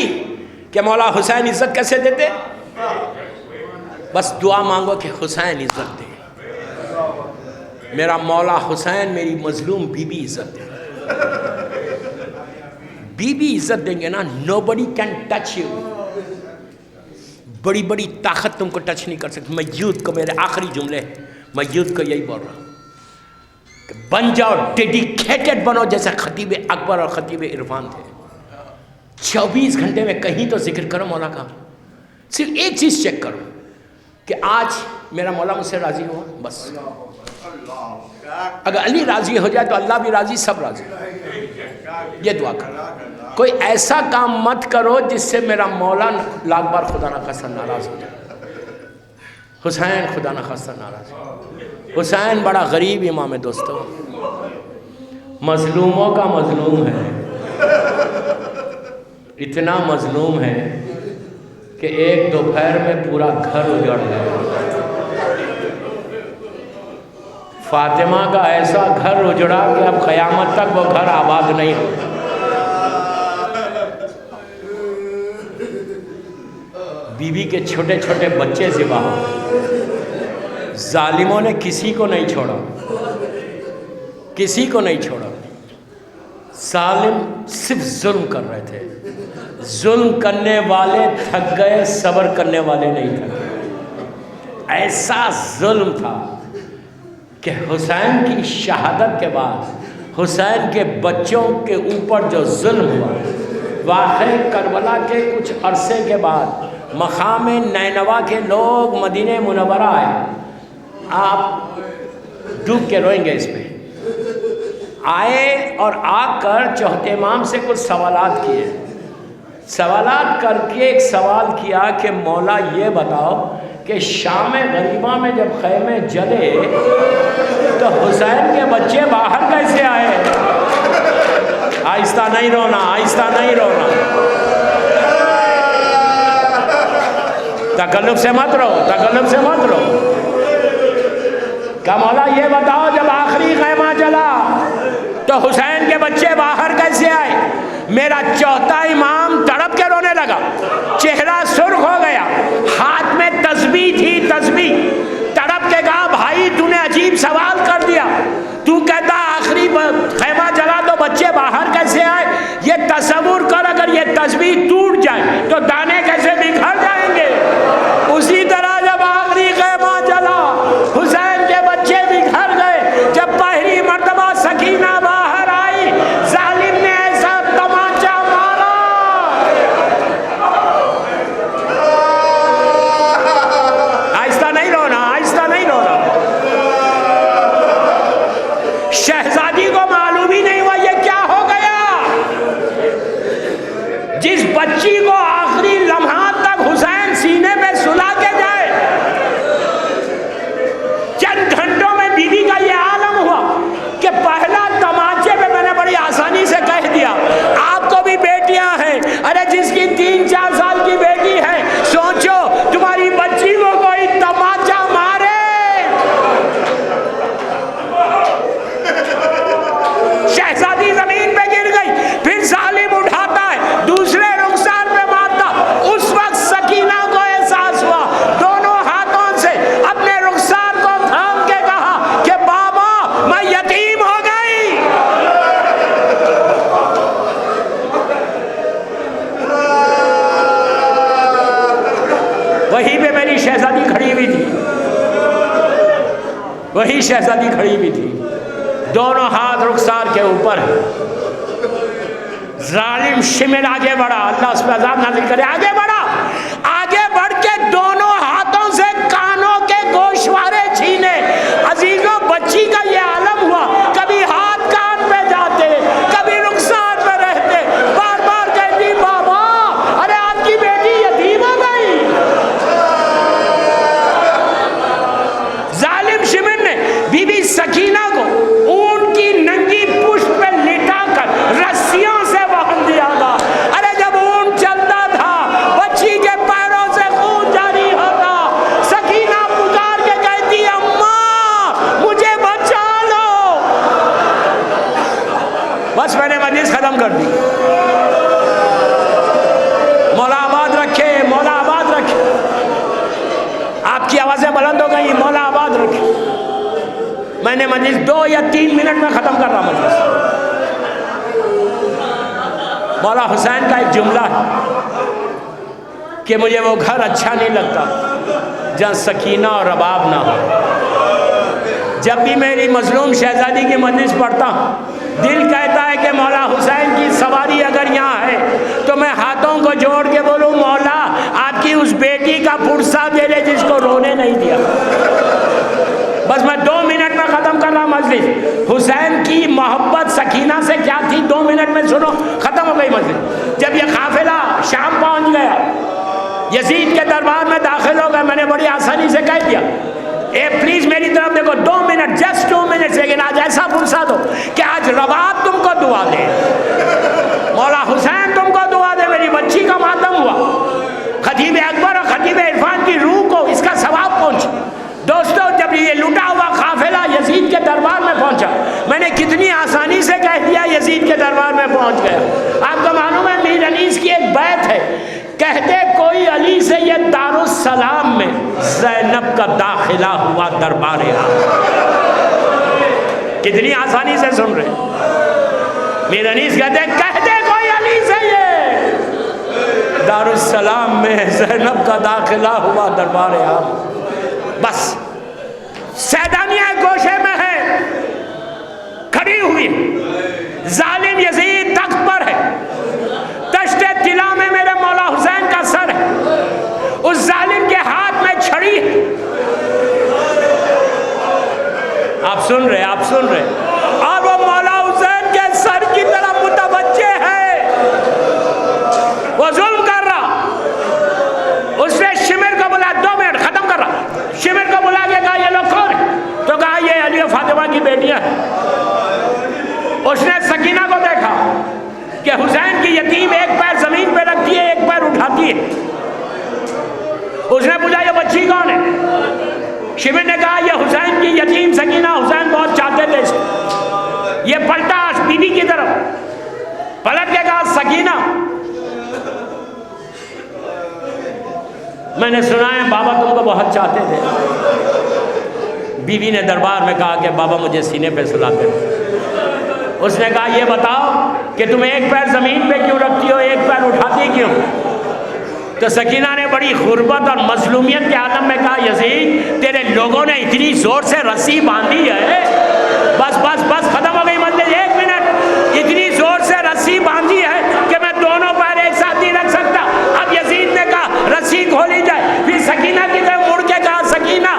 Speaker 1: کہ مولا حسین عزت کیسے دیتے؟ بس دعا مانگو کہ حسین عزت دے. میرا مولا حسین میری مظلوم بی بی عزت دے. بی بی عزت دیں گے نا، nobody can touch you. بڑی بڑی طاقت تم کو ٹچ نہیں کر سکتی. میں یوتھ کو، میرے آخری جملے میں یوتھ کو یہی بول رہا ہوں کہ بن جاؤ، ڈیڈیکیٹڈ بنو جیسے خطیب اکبر اور خطیب عرفان تھے. 24 گھنٹے میں کہیں تو ذکر کرو مولا کا. صرف ایک چیز چیک کرو کہ آج میرا مولا مجھ سے راضی ہوا. بس اگر علی راضی ہو جائے تو اللہ بھی راضی، سب راضی. یہ دعا کرو. کوئی ایسا کام مت کرو جس سے میرا مولا لاکھ بار خدا نخواستہ ناراض ہو جائے. حسین خدا نخواستہ ناراض ہو. حسین بڑا غریب امام ہے دوستو، مظلوموں کا مظلوم ہے. اتنا مظلوم ہے کہ ایک دوپہر میں پورا گھر اجڑ گیا. فاطمہ کا ایسا گھر اجڑا کہ اب قیامت تک وہ گھر آباد نہیں ہو. بیوی کے چھوٹے چھوٹے بچے ذبح ہو. ظالموں نے کسی کو نہیں چھوڑا، کسی کو نہیں چھوڑا. ظالم صرف ظلم کر رہے تھے. ظلم کرنے والے تھک گئے، صبر کرنے والے نہیں تھکے. ایسا ظلم تھا کہ حسین کی شہادت کے بعد حسین کے بچوں کے اوپر جو ظلم ہوا، واقعہ کربلا کے کچھ عرصے کے بعد مقام نینوا کے لوگ مدینہ منورہ آئے. آپ ڈوب کے روئیں گے اس پہ. آئے اور آ کر چوتھے امام سے کچھ سوالات کیے. سوالات کر کے ایک سوال کیا کہ مولا یہ بتاؤ کہ شام غریبہ میں جب خیمے جلے تو حسین کے بچے باہر کیسے آئے؟ آہستہ نہیں رونا، آہستہ نہیں رونا، تکلف سے مت رو، تکلف سے مت رو. کہ مولا یہ بتاؤ جب آخری خیمہ جلا تو حسین کے بچے باہر کیسے آئے؟ میرا چوتھا امام تڑپ کے رونے لگا، چہرہ سرخ ہو گیا، ہاتھ میں تسبیح تھی، تسبیح. تڑپ کے کہا بھائی تو نے عجیب سوال کر دیا، تو کہتا آخری خیمہ جلا تو بچے باہر کیسے آئے؟ یہ تصور کر اگر یہ تسبیح ٹوٹ جائے تو دانے کیسے بکھر جائیں گے. اسی طرح جب آخری خیمہ جلا حسین کے بچے بکھر گئے. جب پہلی مرتبہ سکینہ باہر آئی ظالم نے ایسا تمانچہ مارا. آہستہ نہیں رونا، آہستہ نہیں رونا. شہزادی کو معلوم ہی نہیں ہوا یہ کیا ہو گیا. جس بچی کو آخری لمحات تک حسین سینے پہ سلا کے جائے، چند گھنٹوں میں بیوی کا یہ عالم ہوا کہ پہلا تمانچے پہ میں نے بڑی آسانی سے کہہ دیا آپ کو بھی بیٹیاں ہیں. ارے جس کی 3-4 سال کی بیٹی ہے سوچو تمہاری بچی کو کوئی تمانچہ مارے. شہزادی زمین پہ گر گئی، پھر ظالم اٹھاتا ہے دوسرے رخسار پہ مارتا. اس وقت سکینہ کو احساس ہوا، دونوں ہاتھوں سے اپنے رخسار کو تھام کے کہا کہ بابا میں یتیم ہو گئی. وہیں پہ میری شہزادی کھڑی ہوئی تھی، وہی شہزادی کھڑی ہوئی تھی، دونوں ہاتھ رخسار کے اوپر. ظالم شمل آگے بڑھا، اللہ اس پہ عذاب نازل کرے، آگے بڑھا، آگے بڑھ کے دونوں ہاتھوں سے کانوں کے گوشوارے چھینے. عزیزوں بچی کا یہ عالم ہوا، کبھی ہاتھ کان پہ جاتے، کبھی رخسار پہ رہتے، بار بار کہتی بابا ارے آپ کی بیٹی یتیم ہو گئی. ظالم شمل نے بی بی سکینہ کو اونٹ کی ننگی پشت پہ لٹا کر رسیوں سے باندھ دیا تھا. ارے جب اونٹ چلتا تھا بچی کے پیروں سے خون جاری ہوتا. سکینہ پکار کے کہتی اماں مجھے بچا لو. بس میں نے مجلس ختم کر دی. مولا آباد رکھے، مولا آباد رکھے. آپ کی آوازیں بلند ہو گئی، مولا آباد رکھے. میں نے مجلس 2 یا 3 منٹ میں ختم کر رہا مجلس. مولا حسین کا ایک جملہ ہے کہ مجھے وہ گھر اچھا نہیں لگتا جہاں سکینہ اور رباب نہ ہو. جب بھی میری مظلوم شہزادی کی مجلس پڑھتا ہوں دل کہتا ہے کہ مولا حسین کی سواری اگر یہاں ہے تو میں ہاتھوں کو جوڑ کے بولوں مولا آپ کی اس بیٹی کا پرسہ دے دے جس کو رونے نہیں دیا. بس میں 2 منٹ میں ختم کر رہا مجلس. حسین کی محبت سکینہ سے کیا تھی 2 منٹ میں سنو، ختم ہو گئی مجلس. جب یہ قافلہ شام پہنچ گیا، یزید کے دربار میں داخل ہو گئے، میں نے بڑی آسانی سے کہہ دیا اے پلیز میری طرف دیکھو 2 منٹ، جسٹ 2 منٹ، لیکن آج ایسا فرصت ہو کہ آج رباب تم کو دعا دے، مولا حسین تم کو دعا دے. میری بچی کا ماتم ہوا، خطیب اکبر اور خطیب عرفان کی روح کو اس کا ثواب پہنچ. دوستو جب یہ لٹا ہوا قافلہ یزید کے دربار میں پہنچا، میں نے کتنی آسانی سے کہہ دیا یزید کے دربار میں پہنچ گیا. آپ کو معلوم ہے میر انیس کی ایک بیت ہے، کہتے کوئی علی سے یہ دارالسلام میں زینب کا داخلہ ہوا دربار کتنی آسانی سے سن رہے. میر انیس کہتے کوئی علی سے یہ دارالسلام میں زینب کا داخلہ ہوا دربار عام. بس سیدانیہ گوشے میں ہے، کھڑی ہوئی سن رہے اور وہ مولا حسین کے سر کی طرف متوجہ ہے، وہ ظلم کر رہا. اس نے شمر کو بلا، 2 منٹ ختم کر رہا، شمر کو بلا کے کہا یہ لوگ کون ہیں؟ تو کہا یہ علی و فاطمہ کی بیٹیاں ہیں. اس نے سکینہ کو دیکھا کہ حسین کی یتیم ایک پیر زمین پہ رکھتی ہے، ایک پیر اٹھاتی ہے. اس نے پوچھا یہ بچی کون ہے؟ شمر نے کہا یہ حسین کی یتیم سکینہ، حسین بہت چاہتے تھے اس کو. یہ پلٹا بی بی کی طرف، پلٹ کے کہا سکینہ میں نے سنا ہے بابا تم کو بہت چاہتے تھے. بی بی نے دربار میں کہا کہ بابا مجھے سینے پہ سلاتے تھے. اس نے کہا یہ بتاؤ کہ تم ایک پیر زمین پہ کیوں رکھتی ہو، ایک پیر اٹھاتی کیوں؟ تو سکینہ نے بڑی غربت اور مظلومیت کے عالم میں کہا یزید تیرے لوگوں نے اتنی زور سے رسی باندھی ہے، بس بس بس ختم ہو گئی مجلس، 1 منٹ، اتنی زور سے رسی باندھی ہے کہ میں دونوں پیر ایک ساتھ نہیں رکھ سکتا. اب یزید نے کہا رسی کھولی جائے. پھر سکینہ کی طرف مڑ کے کہا سکینہ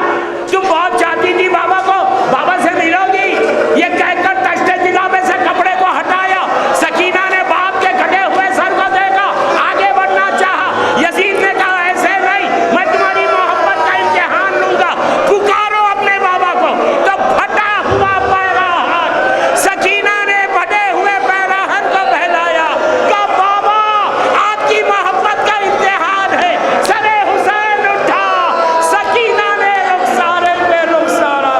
Speaker 1: تم بہت چاہتی تھی بابا کو، بابا سے ملو گی، یہ کہہ کر تشتے جگہ میں سے کپڑے کو ہٹایا. سکینہ نے باپ کے کٹے ہوئے سر کو دیکھا، آگے بڑھنا چاہا. یزید نے کہا ایسے نہیں، میں تمہاری محبت کا امتحان لوں گا، پکارو اپنے بابا کو. تو پھٹا ہوا پیراہن، سکینہ نے پھٹے ہوئے پیراہن کو بہلایا، کہا بابا آپ کی محبت کا امتحان ہے. سر حسین اٹھا، سکینہ نے رخسارے پہ رخسارا.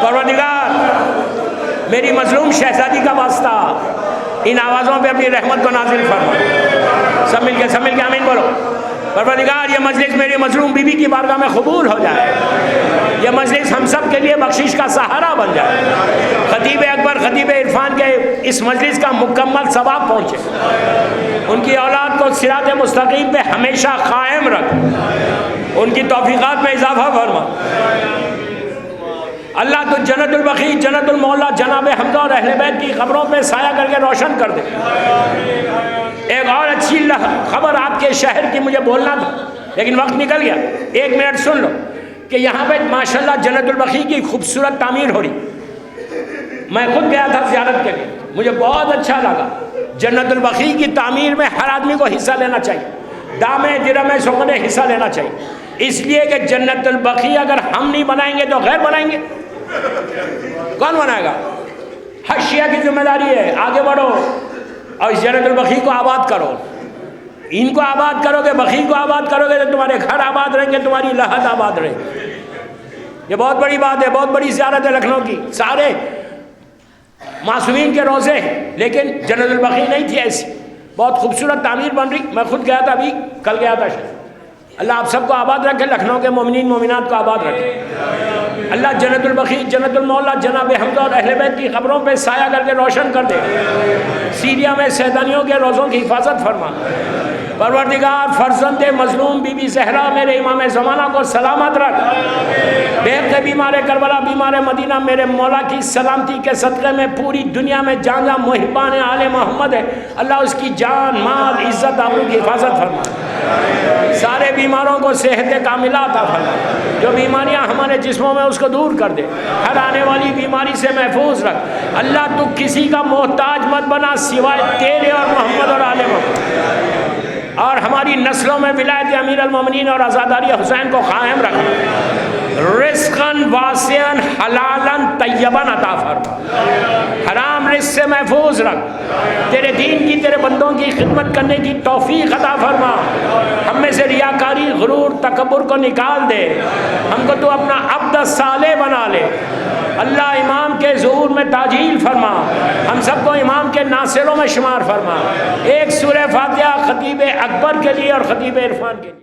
Speaker 1: پروردگار میری مظلوم شہزادی کا واسطہ ان آوازوں پہ اپنی رحمت کو نازل فرما. سب مل کے آمین بولو. پروردگار یہ مجلس میری مظلوم بی بی کی بارگاہ میں قبول ہو جائے. یہ مجلس ہم سب کے لیے بخشش کا سہارا بن جائے. خطیب اکبر خطیب عرفان کے اس مجلس کا مکمل ثواب پہنچے. ان کی اولاد کو صراط مستقیم پہ ہمیشہ قائم رکھ. ان کی توفیقات میں اضافہ فرما. اللہ تو جنت البقیع، جنت المعلا جناب حمزہ اور اہل بیت کی قبروں پہ سایہ کر کے روشن کر دے. ایک اور اچھی خبر آپ کے شہر کی مجھے بولنا تھا لیکن وقت نکل گیا. 1 منٹ سن لو کہ یہاں پہ ماشاءاللہ جنت البقیع کی خوبصورت تعمیر ہو رہی. میں خود گیا تھا زیارت کے لیے، مجھے بہت اچھا لگا. جنت البقیع کی تعمیر میں ہر آدمی کو حصہ لینا چاہیے، دامے درمے سونے حصہ لینا چاہیے. اس لیے کہ جنت البقیع اگر ہم نہیں بنائیں گے تو غیر بنائیں گے. کون بنائے گا؟ ہر شیعہ کی ذمہ داری ہے. آگے بڑھو اور اس جنت البقیع کو آباد کرو. ان کو آباد کرو گے، بقیع کو آباد کرو گے تو تمہارے گھر آباد رہیں گے، تمہاری لحد آباد رہے گی. یہ بہت بڑی بات ہے، بہت بڑی زیارت ہے لکھنؤ کی. سارے معصومین کے روزے ہیں لیکن جنت البقیع نہیں تھی ایسی. بہت خوبصورت تعمیر بن رہی. میں خود گیا تھا، ابھی کل گیا تھا. اللہ آپ سب کو آباد رکھے، لکھنؤ کے مومنین مومنات کو آباد رکھے. اللہ جنت البقیع، جنت المعلا جناب حمزہ اور اہل بیت کی قبروں پہ سایہ کر کے روشن کر دے. سیریا میں سیدانیوں کے روزوں کی حفاظت فرما. پروردگار فرزند مظلوم بی بی زہرا میرے امام زمانہ کو سلامت رکھ. بے بیمار کربلا، بیمار مدینہ، میرے مولا کی سلامتی کے صدقے میں پوری دنیا میں جہاں جہاں محبان آل محمد ہے اللہ اس کی جان مال عزت آبرو کی حفاظت فرما. سارے بیماروں کو صحت کاملہ عطا فرما. جو بیماریاں ہمارے جسموں میں اس کو دور کر دے. ہر آنے والی بیماری سے محفوظ رکھ. اللہ تو کسی کا محتاج مت بنا سوائے تیرے اور محمد اور آل محمد. اور ہماری نسلوں میں ولایت امیر المومنین اور عزاداری حسین کو قائم رکھ. رزقاً واسعاً حلالاً طیباً عطا فرما. حرام رزق سے محفوظ رکھ. تیرے دین کی، تیرے بندوں کی خدمت کرنے کی توفیق عطا فرما. ہم میں سے ریاکاری، غرور، تکبر کو نکال دے. ہم کو تو اپنا عبد صالح بنا لے. اللہ امام کے ظہور میں تاجیل فرما. ہم سب کو امام کے ناصروں میں شمار فرما. ایک سورہ فاتحہ خطیب اکبر کے لیے اور خطیب عرفان کے لیے.